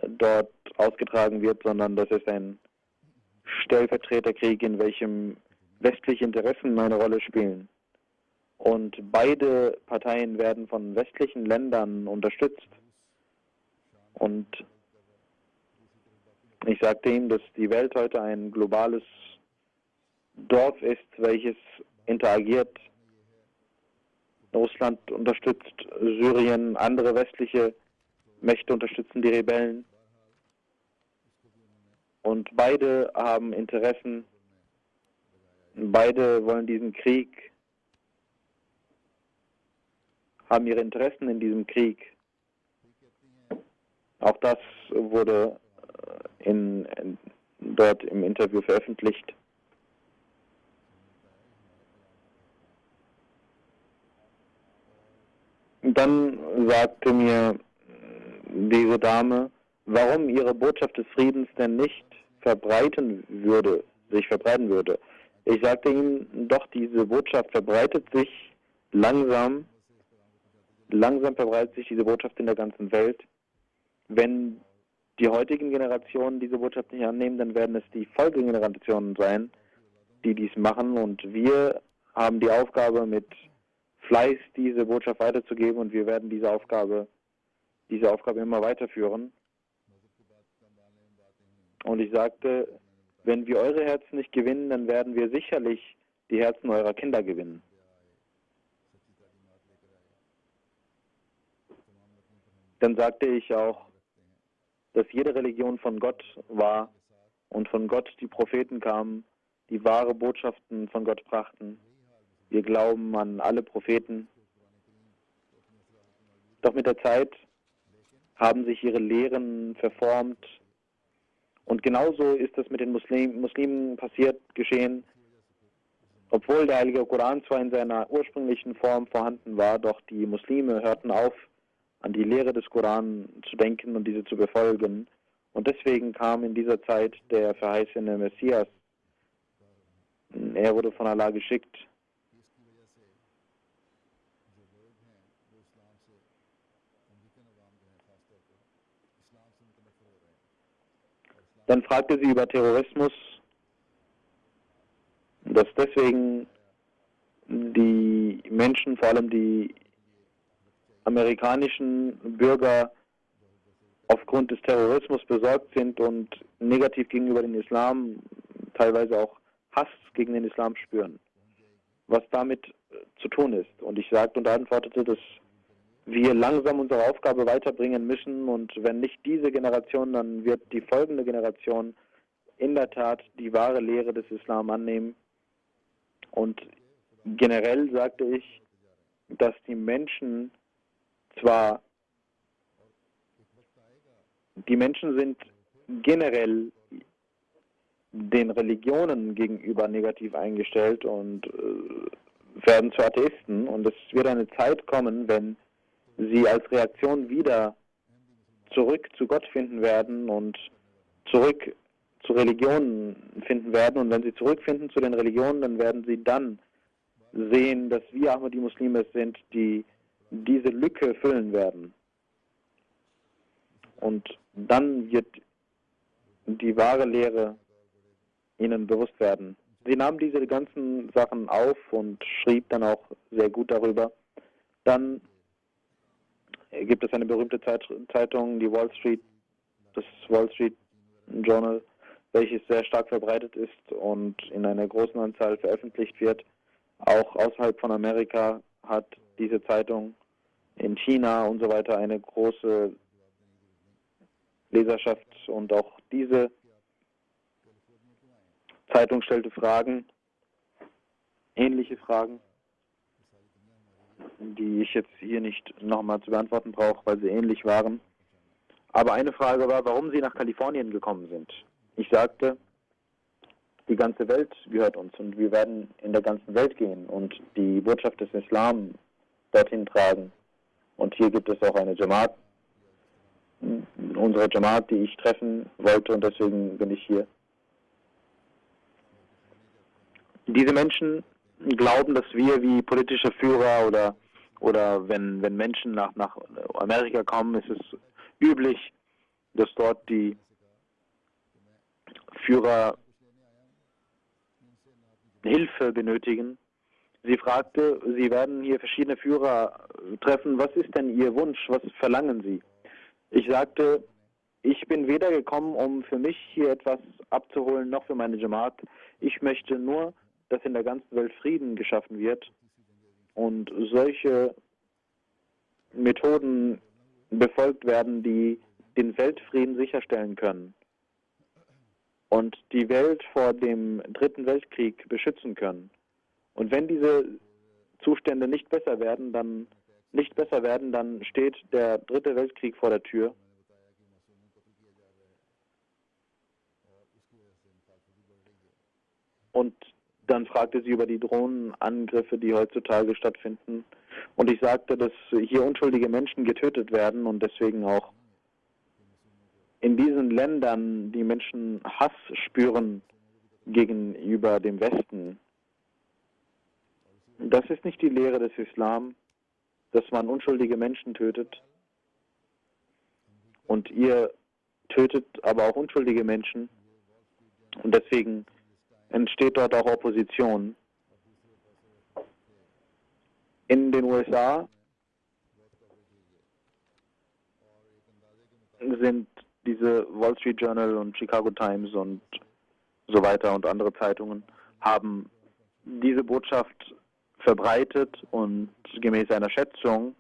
dort ausgetragen wird, sondern das ist ein Stellvertreterkrieg, in welchem westliche Interessen eine Rolle spielen. Und beide Parteien werden von westlichen Ländern unterstützt. Und ich sagte ihm, dass die Welt heute ein globales Dorf ist, welches interagiert. Russland unterstützt Syrien, andere westliche Mächte unterstützen die Rebellen. Und beide haben Interessen, beide wollen diesen Krieg, haben ihre Interessen in diesem Krieg. Auch das wurde dort im Interview veröffentlicht. Dann sagte mir diese Dame, warum ihre Botschaft des Friedens denn nicht sich verbreiten würde. Ich sagte ihm, doch diese Botschaft verbreitet sich langsam verbreitet sich diese Botschaft in der ganzen Welt. Wenn die heutigen Generationen diese Botschaft nicht annehmen, dann werden es die Folgegenerationen sein, die dies machen. Und wir haben die Aufgabe, mit Fleiß diese Botschaft weiterzugeben und wir werden diese Aufgabe immer weiterführen. Und ich sagte, wenn wir eure Herzen nicht gewinnen, dann werden wir sicherlich die Herzen eurer Kinder gewinnen. Dann sagte ich auch, dass jede Religion von Gott war und von Gott die Propheten kamen, die wahre Botschaften von Gott brachten. Wir glauben an alle Propheten. Doch mit der Zeit haben sich ihre Lehren verformt. Und genauso ist es mit den Muslimen geschehen. Obwohl der Heilige Koran zwar in seiner ursprünglichen Form vorhanden war, doch die Muslime hörten auf, an die Lehre des Koran zu denken und diese zu befolgen. Und deswegen kam in dieser Zeit der verheißene Messias. Er wurde von Allah geschickt. Dann fragte sie über Terrorismus, dass deswegen die Menschen, vor allem die amerikanischen Bürger, aufgrund des Terrorismus besorgt sind und negativ gegenüber dem Islam, teilweise auch Hass gegen den Islam spüren, was damit zu tun ist. Und ich sagte und antwortete, dass wir langsam unsere Aufgabe weiterbringen müssen und wenn nicht diese Generation, dann wird die folgende Generation in der Tat die wahre Lehre des Islam annehmen. Und generell sagte ich, dass die Menschen sind generell den Religionen gegenüber negativ eingestellt und werden zu Atheisten. Und es wird eine Zeit kommen, wenn sie als Reaktion wieder zurück zu Gott finden werden und zurück zu Religionen finden werden. Und wenn sie zurückfinden zu den Religionen, dann werden sie dann sehen, dass wir Ahmadi-Muslime es sind, die diese Lücke füllen werden. Und dann wird die wahre Lehre ihnen bewusst werden. Sie nahm diese ganzen Sachen auf und schrieb dann auch sehr gut darüber. Dann gibt es eine berühmte Zeitung, die das Wall Street Journal, welches sehr stark verbreitet ist und in einer großen Anzahl veröffentlicht wird. Auch außerhalb von Amerika hat diese Zeitung in China und so weiter eine große Leserschaft, und auch diese Zeitung stellte Fragen, ähnliche Fragen, die ich jetzt hier nicht nochmal zu beantworten brauche, weil sie ähnlich waren. Aber eine Frage war, warum sie nach Kalifornien gekommen sind. Ich sagte, die ganze Welt gehört uns und wir werden in der ganzen Welt gehen und die Botschaft des Islam dorthin tragen. Und hier gibt es auch eine Jamaat, unsere Jamaat, die ich treffen wollte, und deswegen bin ich hier. Diese Menschen glauben, dass wir wie politische Führer oder wenn Menschen nach Amerika kommen, ist es üblich, dass dort die Führer Hilfe benötigen. Sie fragte, Sie werden hier verschiedene Führer treffen, was ist denn Ihr Wunsch, was verlangen Sie? Ich sagte, ich bin weder gekommen, um für mich hier etwas abzuholen, noch für meine Jamaat. Ich möchte nur, dass in der ganzen Welt Frieden geschaffen wird und solche Methoden befolgt werden, die den Weltfrieden sicherstellen können und die Welt vor dem Dritten Weltkrieg beschützen können. Und wenn diese Zustände nicht besser werden, dann steht der Dritte Weltkrieg vor der Tür. Und dann fragte sie über die Drohnenangriffe, die heutzutage stattfinden. Und ich sagte, dass hier unschuldige Menschen getötet werden und deswegen auch in diesen Ländern die Menschen Hass spüren gegenüber dem Westen. Das ist nicht die Lehre des Islam, dass man unschuldige Menschen tötet. Und ihr tötet aber auch unschuldige Menschen. Und deswegen entsteht dort auch Opposition. In den USA sind diese Wall Street Journal und Chicago Times und so weiter und andere Zeitungen haben diese Botschaft verbreitet, und gemäß einer Schätzung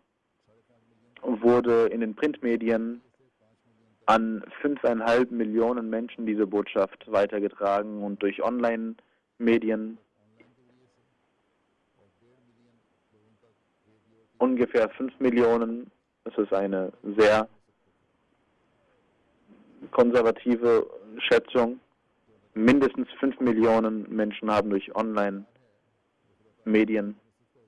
wurde in den Printmedien an 5,5 Millionen Menschen diese Botschaft weitergetragen und durch Online-Medien ungefähr 5 Millionen. Das ist eine sehr konservative Schätzung. Mindestens 5 Millionen Menschen haben durch Online-Medien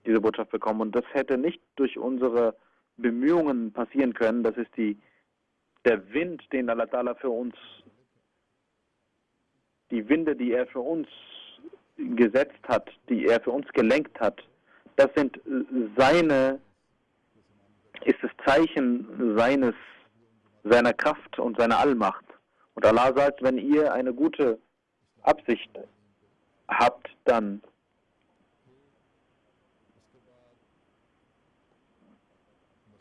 diese Botschaft bekommen. Und das hätte nicht durch unsere Bemühungen passieren können. Das ist der Wind, den Allah Ta'ala für uns, die Winde, die er für uns gesetzt hat, die er für uns gelenkt hat, das sind ist das Zeichen seiner Kraft und seiner Allmacht. Und Allah sagt, wenn ihr eine gute Absicht habt, dann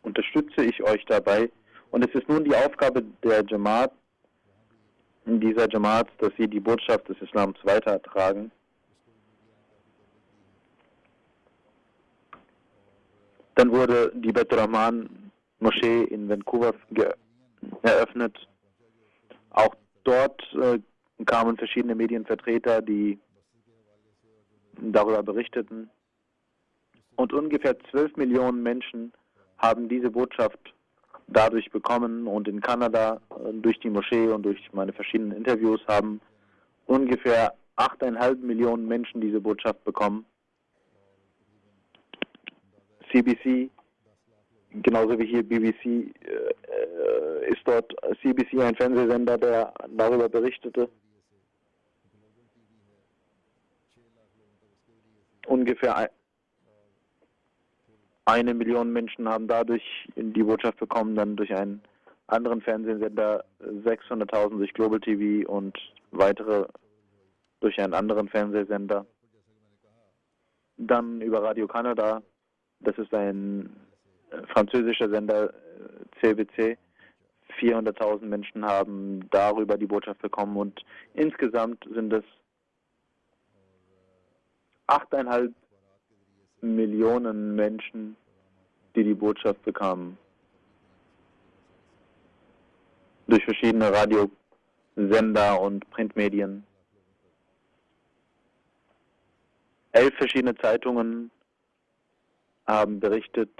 unterstütze ich euch dabei. Und es ist nun die Aufgabe der Jamaat, dieser Jamaat, dass sie die Botschaft des Islams weitertragen. Dann wurde die Bet Rahman Moschee in Vancouver eröffnet. Auch dort kamen verschiedene Medienvertreter, die darüber berichteten. Und ungefähr 12 Millionen Menschen haben diese Botschaft dadurch bekommen, und in Kanada durch die Moschee und durch meine verschiedenen Interviews haben ungefähr 8,5 Millionen Menschen diese Botschaft bekommen. CBC, genauso wie hier BBC, ist dort CBC ein Fernsehsender, der darüber berichtete. Ungefähr 1 Million Menschen haben dadurch die Botschaft bekommen, dann durch einen anderen Fernsehsender 600.000 durch Global TV und weitere durch einen anderen Fernsehsender. Dann über Radio Kanada, das ist ein französischer Sender, CBC. 400.000 Menschen haben darüber die Botschaft bekommen und insgesamt sind es 8,5 Millionen Menschen, die die Botschaft bekamen. Durch verschiedene Radiosender und Printmedien. 11 verschiedene Zeitungen haben berichtet,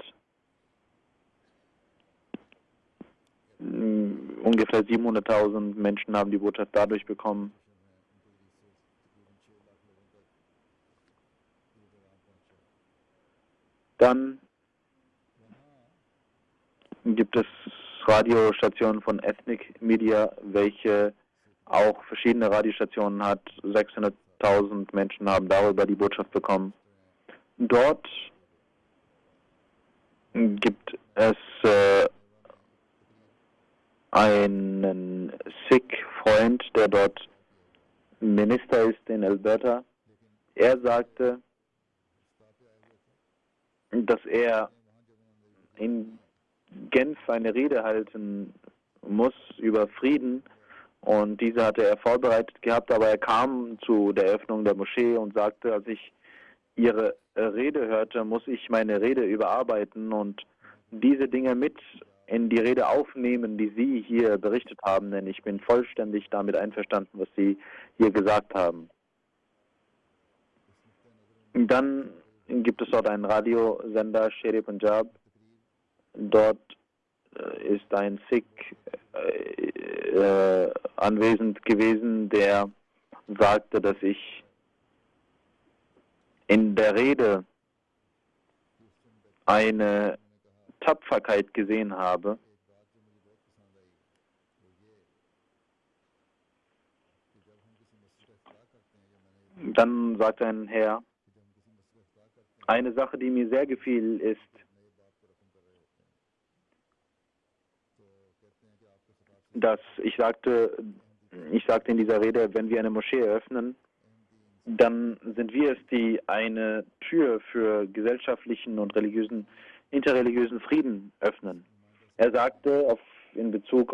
ungefähr 700.000 Menschen haben die Botschaft dadurch bekommen. Dann gibt es Radiostationen von Ethnic Media, welche auch verschiedene Radiostationen hat. 600.000 Menschen haben darüber die Botschaft bekommen. Dort gibt es einen Sikh-Freund, der dort Minister ist in Alberta. Er sagte, dass er in Genf eine Rede halten muss über Frieden und diese hatte er vorbereitet gehabt, aber er kam zu der Eröffnung der Moschee und sagte, als ich Ihre Rede hörte, muss ich meine Rede überarbeiten und diese Dinge mit in die Rede aufnehmen, die Sie hier berichtet haben, denn ich bin vollständig damit einverstanden, was Sie hier gesagt haben. Dann gibt es dort einen Radiosender, Sher-e Punjab. Dort ist ein Sikh anwesend gewesen, der sagte, dass ich in der Rede eine Tapferkeit gesehen habe. Dann sagte ein Herr, eine Sache, die mir sehr gefiel, ist, dass ich sagte in dieser Rede, wenn wir eine Moschee eröffnen, dann sind wir es, die eine Tür für gesellschaftlichen und interreligiösen Frieden öffnen. Er sagte in Bezug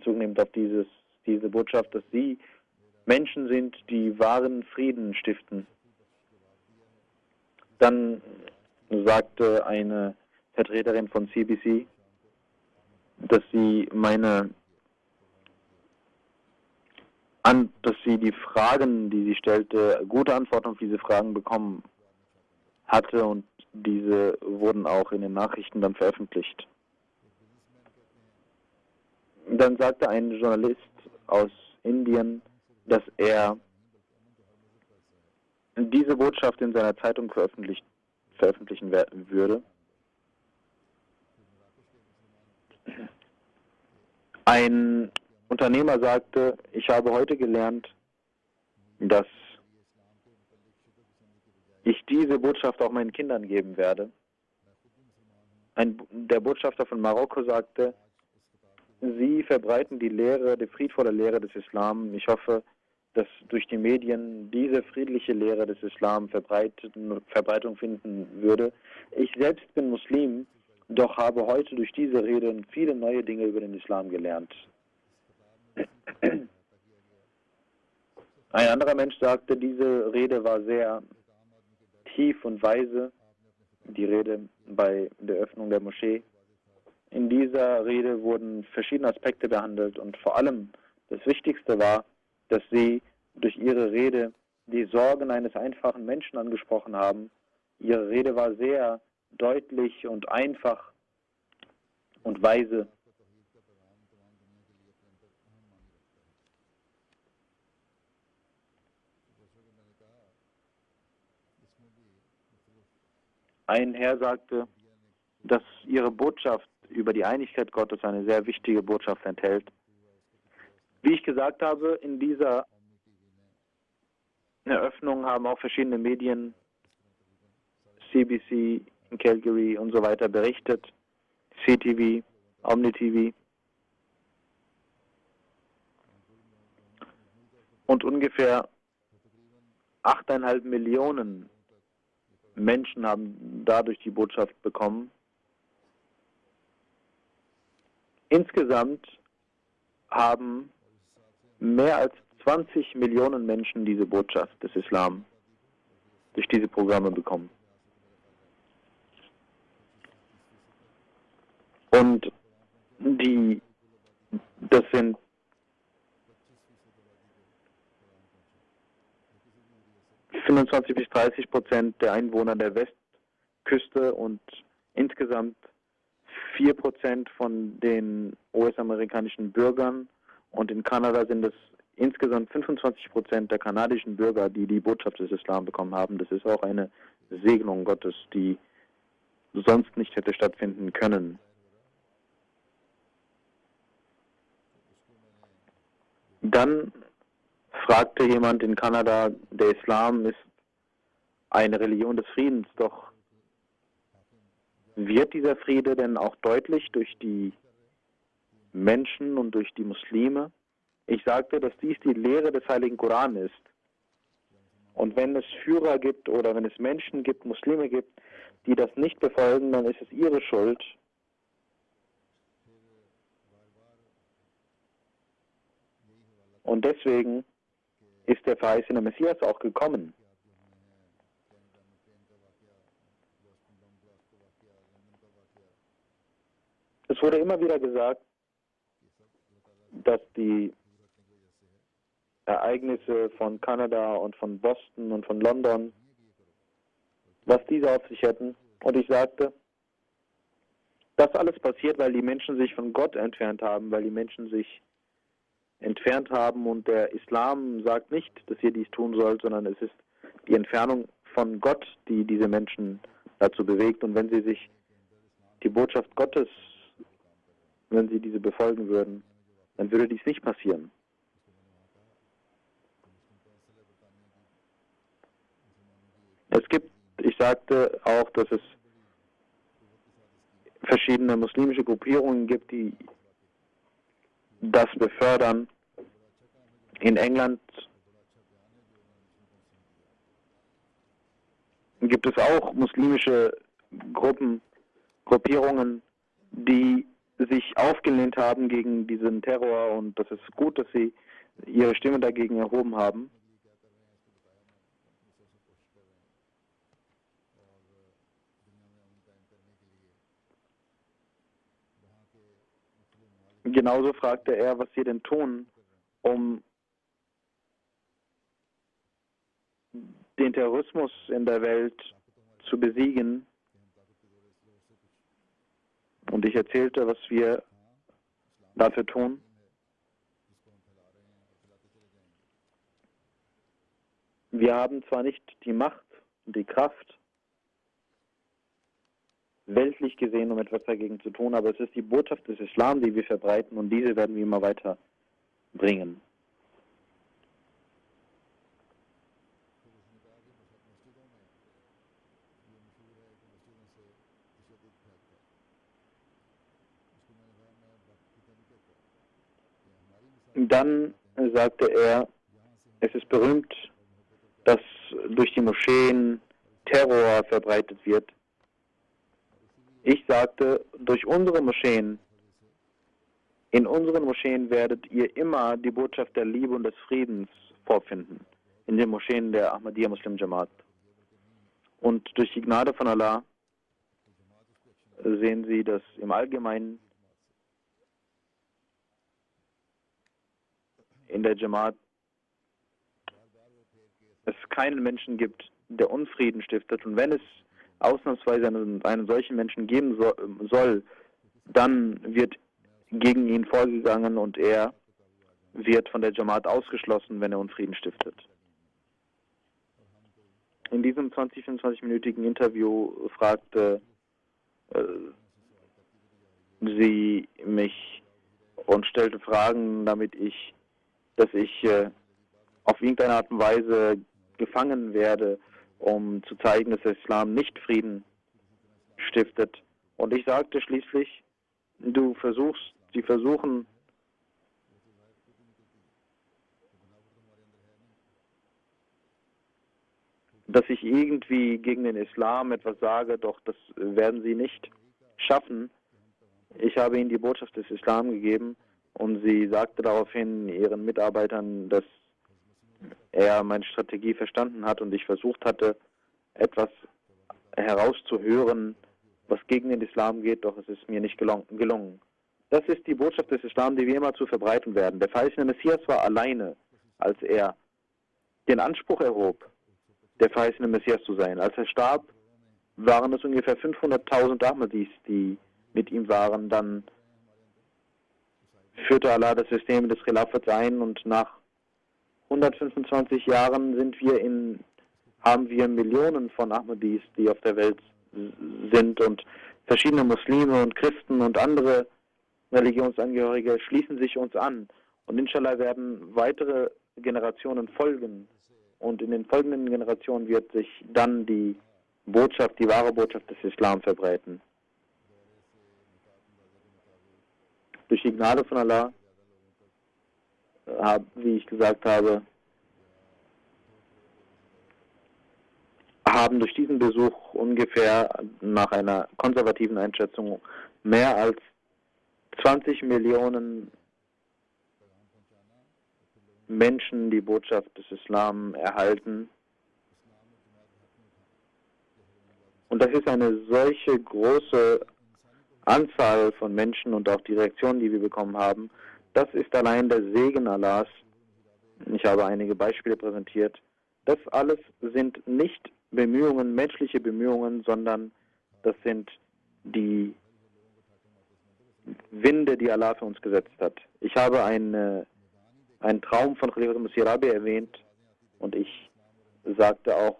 nehmend auf diese Botschaft, dass sie Menschen sind, die wahren Frieden stiften. Dann sagte eine Vertreterin von CBC, dass sie die Fragen, die sie stellte, gute Antworten auf diese Fragen bekommen hatte und diese wurden auch in den Nachrichten dann veröffentlicht. Dann sagte ein Journalist aus Indien, dass er diese Botschaft in seiner Zeitung veröffentlichen würde. Ein Unternehmer sagte, ich habe heute gelernt, dass ich diese Botschaft auch meinen Kindern geben werde. Der Botschafter von Marokko sagte, Sie verbreiten die friedvolle Lehre des Islam. Ich hoffe, dass durch die Medien diese friedliche Lehre des Islam Verbreitung finden würde. Ich selbst bin Muslim, doch habe heute durch diese Rede viele neue Dinge über den Islam gelernt. Ein anderer Mensch sagte, diese Rede war sehr tief und weise, die Rede bei der Öffnung der Moschee. In dieser Rede wurden verschiedene Aspekte behandelt und vor allem das Wichtigste war, dass sie durch ihre Rede die Sorgen eines einfachen Menschen angesprochen haben. Ihre Rede war sehr deutlich und einfach und weise. Ein Herr sagte, dass ihre Botschaft über die Einigkeit Gottes eine sehr wichtige Botschaft enthält. Wie ich gesagt habe, in dieser Eröffnung haben auch verschiedene Medien CBC in Calgary und so weiter berichtet, CTV, OmniTV. Und ungefähr 8,5 Millionen Menschen haben dadurch die Botschaft bekommen. Insgesamt haben mehr als 20 Millionen Menschen diese Botschaft des Islam durch diese Programme bekommen. Und das sind bis 30% der Einwohner der Westküste und insgesamt 4% von den US-amerikanischen Bürgern, und in Kanada sind es insgesamt 25% der kanadischen Bürger, die die Botschaft des Islam bekommen haben. Das ist auch eine Segnung Gottes, die sonst nicht hätte stattfinden können. Dann fragte jemand in Kanada, der Islam ist eine Religion des Friedens, doch wird dieser Friede denn auch deutlich durch die Menschen und durch die Muslime? Ich sagte, dass dies die Lehre des Heiligen Koran ist. Und wenn es Führer gibt oder wenn es Menschen gibt, Muslime gibt, die das nicht befolgen, dann ist es ihre Schuld. Und deswegen ist der verheißene Messias auch gekommen. Es wurde immer wieder gesagt, dass die Ereignisse von Kanada und von Boston und von London, was diese auf sich hätten. Und ich sagte, das alles passiert, weil die Menschen sich von Gott entfernt haben, weil die Menschen sich entfernt haben, und der Islam sagt nicht, dass ihr dies tun sollt, sondern es ist die Entfernung von Gott, die diese Menschen dazu bewegt. Und wenn sie sich die Botschaft Gottes, wenn sie diese befolgen würden, dann würde dies nicht passieren. Es gibt, ich sagte auch, dass es verschiedene muslimische Gruppierungen gibt, die das befördern. In England gibt es auch muslimische Gruppierungen, die sich aufgelehnt haben gegen diesen Terror, und das ist gut, dass sie ihre Stimme dagegen erhoben haben. Genauso fragte er, was sie denn tun, um den Terrorismus in der Welt zu besiegen. Und ich erzählte, was wir dafür tun. Wir haben zwar nicht die Macht und die Kraft, weltlich gesehen, um etwas dagegen zu tun, aber es ist die Botschaft des Islam, die wir verbreiten, und diese werden wir immer weiter bringen. Dann sagte er, es ist berühmt, dass durch die Moscheen Terror verbreitet wird. Ich sagte, durch unsere Moscheen, in unseren Moscheen werdet ihr immer die Botschaft der Liebe und des Friedens vorfinden, in den Moscheen der Ahmadiyya Muslim Jamaat. Und durch die Gnade von Allah sehen Sie, dass im Allgemeinen in der Jamaat es keinen Menschen gibt, der Unfrieden stiftet. Und wenn es ausnahmsweise einen solchen Menschen geben soll, dann wird gegen ihn vorgegangen und er wird von der Jamaat ausgeschlossen, wenn er Unfrieden stiftet. In diesem 20-25-minütigen Interview fragte sie mich und stellte Fragen, dass ich auf irgendeine Art und Weise gefangen werde um zu zeigen, dass der Islam nicht Frieden stiftet. Und ich sagte schließlich, sie versuchen, dass ich irgendwie gegen den Islam etwas sage, doch das werden sie nicht schaffen. Ich habe ihnen die Botschaft des Islam gegeben und sie sagte daraufhin ihren Mitarbeitern, dass er meine Strategie verstanden hat und ich versucht hatte, etwas herauszuhören, was gegen den Islam geht, doch es ist mir nicht gelungen. Das ist die Botschaft des Islam, die wir immer zu verbreiten werden. Der verheißene Messias war alleine, als er den Anspruch erhob, der verheißene Messias zu sein. Als er starb, waren es ungefähr 500.000 Ahmadis, die mit ihm waren. Dann führte Allah das System des Khilafats ein und nach 125 Jahren haben wir Millionen von Ahmadis, die auf der Welt sind, und verschiedene Muslime und Christen und andere Religionsangehörige schließen sich uns an. Und inshallah werden weitere Generationen folgen. Und in den folgenden Generationen wird sich dann die wahre Botschaft des Islam verbreiten. Durch die Gnade von Allah, wie ich gesagt habe, haben durch diesen Besuch ungefähr nach einer konservativen Einschätzung mehr als 20 Millionen Menschen die Botschaft des Islam erhalten. Und das ist eine solche große Anzahl von Menschen und auch die Reaktion, die wir bekommen haben, das ist allein der Segen Allahs. Ich habe einige Beispiele präsentiert. Das alles sind nicht Bemühungen, menschliche Bemühungen, sondern das sind die Winde, die Allah für uns gesetzt hat. Ich habe einen Traum von Khalifa Masih Rabi erwähnt und ich sagte auch,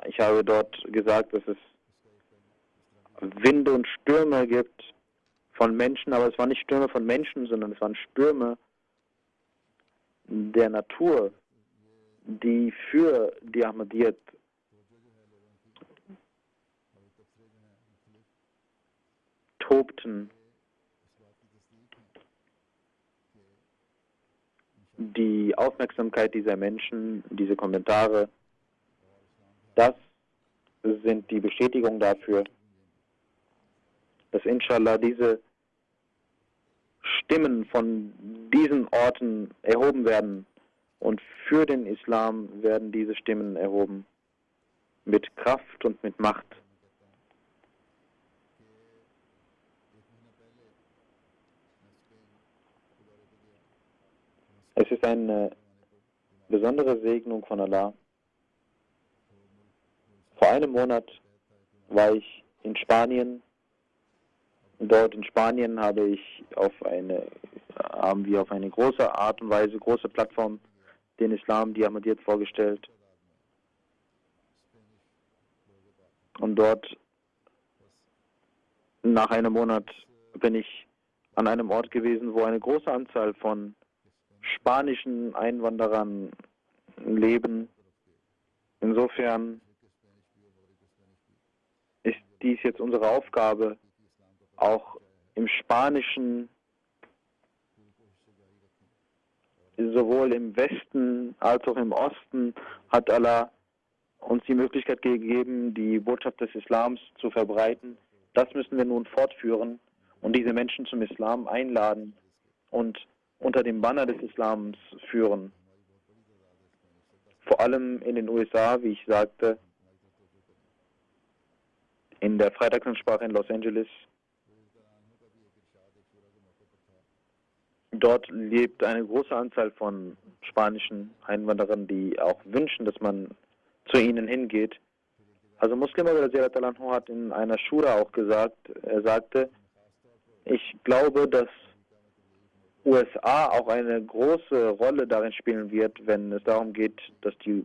ich habe dort gesagt, dass es Winde und Stürme gibt von Menschen, aber es waren nicht Stürme von Menschen, sondern es waren Stürme der Natur, die für die Ahmadiyyat tobten. Die Aufmerksamkeit dieser Menschen, diese Kommentare, das sind die Bestätigung dafür, dass inshallah diese Stimmen von diesen Orten erhoben werden und für den Islam werden diese Stimmen erhoben mit Kraft und mit Macht. Es ist eine besondere Segnung von Allah. Vor einem Monat war ich in Spanien. Dort in Spanien haben wir auf eine große Art und Weise, große Plattform, den Islam, die Ahmadiyyat vorgestellt. Und dort, nach einem Monat, bin ich an einem Ort gewesen, wo eine große Anzahl von spanischen Einwanderern leben. Insofern ist dies jetzt unsere Aufgabe, auch im Spanischen, sowohl im Westen als auch im Osten, hat Allah uns die Möglichkeit gegeben, die Botschaft des Islams zu verbreiten. Das müssen wir nun fortführen und diese Menschen zum Islam einladen und unter dem Banner des Islams führen. Vor allem in den USA, wie ich sagte, in der Freitagsansprache in Los Angeles. Dort lebt eine große Anzahl von spanischen Einwanderern, die auch wünschen, dass man zu ihnen hingeht. Also Muslim hat in einer Schura auch gesagt, er sagte, ich glaube, dass USA auch eine große Rolle darin spielen wird, wenn es darum geht, dass die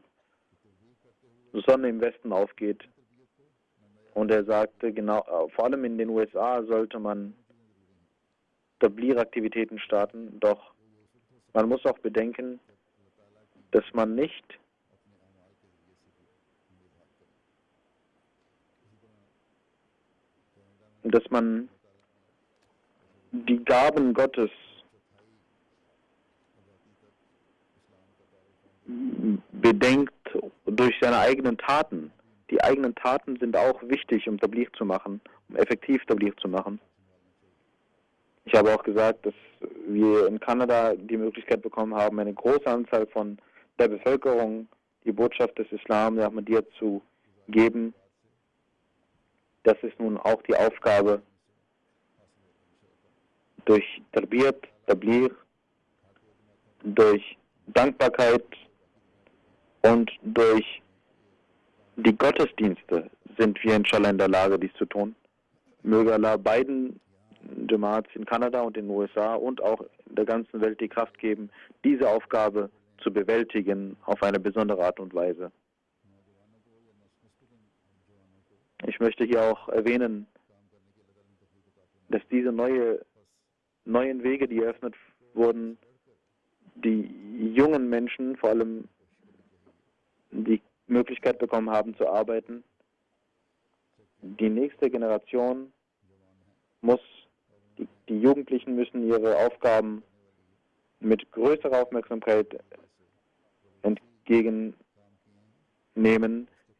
Sonne im Westen aufgeht. Und er sagte, genau, vor allem in den USA sollte man Tablier-Aktivitäten starten, doch man muss auch bedenken, dass man nicht dass man die Gaben Gottes bedenkt durch seine eigenen Taten. Die eigenen Taten sind auch wichtig, um Tabligh zu machen, um effektiv Tabligh zu machen. Ich habe auch gesagt, dass wir in Kanada die Möglichkeit bekommen haben, eine große Anzahl von der Bevölkerung die Botschaft des Islam, der Ahmadiyya, zu geben. Das ist nun auch die Aufgabe, durch Tarbiyat, Tabligh, durch Dankbarkeit und durch die Gottesdienste sind wir inshallah in der Lage, dies zu tun. Möge Allah beiden Jamaats in Kanada und in den USA und auch in der ganzen Welt die Kraft geben, diese Aufgabe zu bewältigen auf eine besondere Art und Weise. Ich möchte hier auch erwähnen, dass diese neuen Wege, die eröffnet wurden, die jungen Menschen vor allem die Möglichkeit bekommen haben zu arbeiten. Die nächste Generation muss, die Jugendlichen müssen ihre Aufgaben mit größerer Aufmerksamkeit entgegennehmen.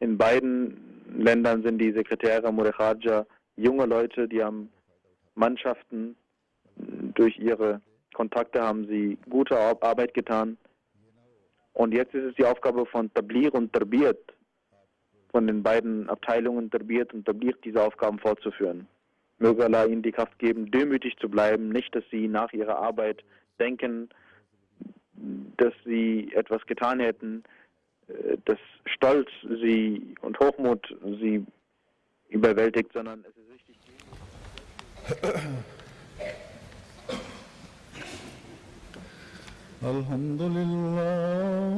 In beiden Ländern sind die Sekretäre Mudekhaja junge Leute, die haben Mannschaften, durch ihre Kontakte haben sie gute Arbeit getan. Und jetzt ist es die Aufgabe von Tabligh und Tarbiyat, von den beiden Abteilungen Tarbiyat und Tabligh, diese Aufgaben fortzuführen. Möge Allah ihnen die Kraft geben, demütig zu bleiben, nicht, dass sie nach ihrer Arbeit denken, dass sie etwas getan hätten, dass Stolz sie und Hochmut sie überwältigt, sondern es ist wichtig. Alhamdulillah,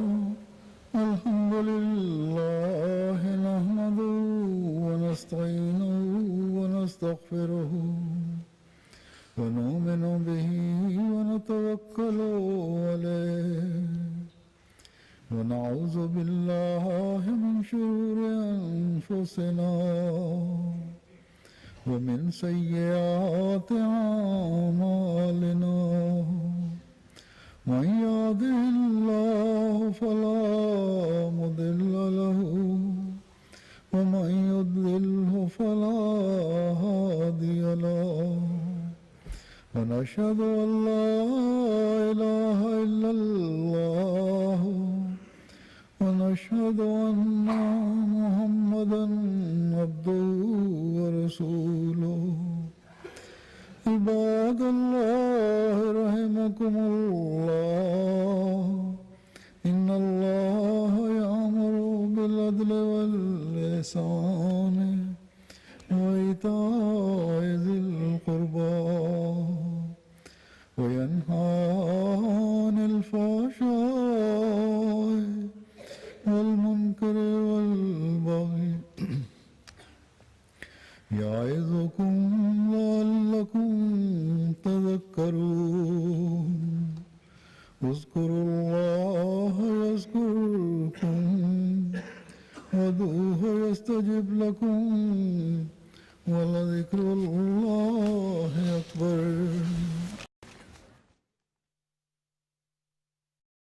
alhamdulillah, nahmaduhu wa nasta'inuhu wa nastaghfiruhu wa nu'minu bihi wa natawakkalu alayhi wa na'udhu billahi min shururi anfusina wa min sayyiati a'malina. من يهده الله فلا مضل له ومن يضلله فلا هادي له ونشهد أن لا إله إلا الله ونشهد أن محمدا عبده ورسوله عباد الله رحمكم الله إن الله يأمر بالعدل والإحسان وإيتاء ذي القربى وينهى عن الفحشاء والمنكر والبغي يعظكم لعلكم تذكرون اذكروا الله يذكركم وادعوه يستجب لكم ولذكر الله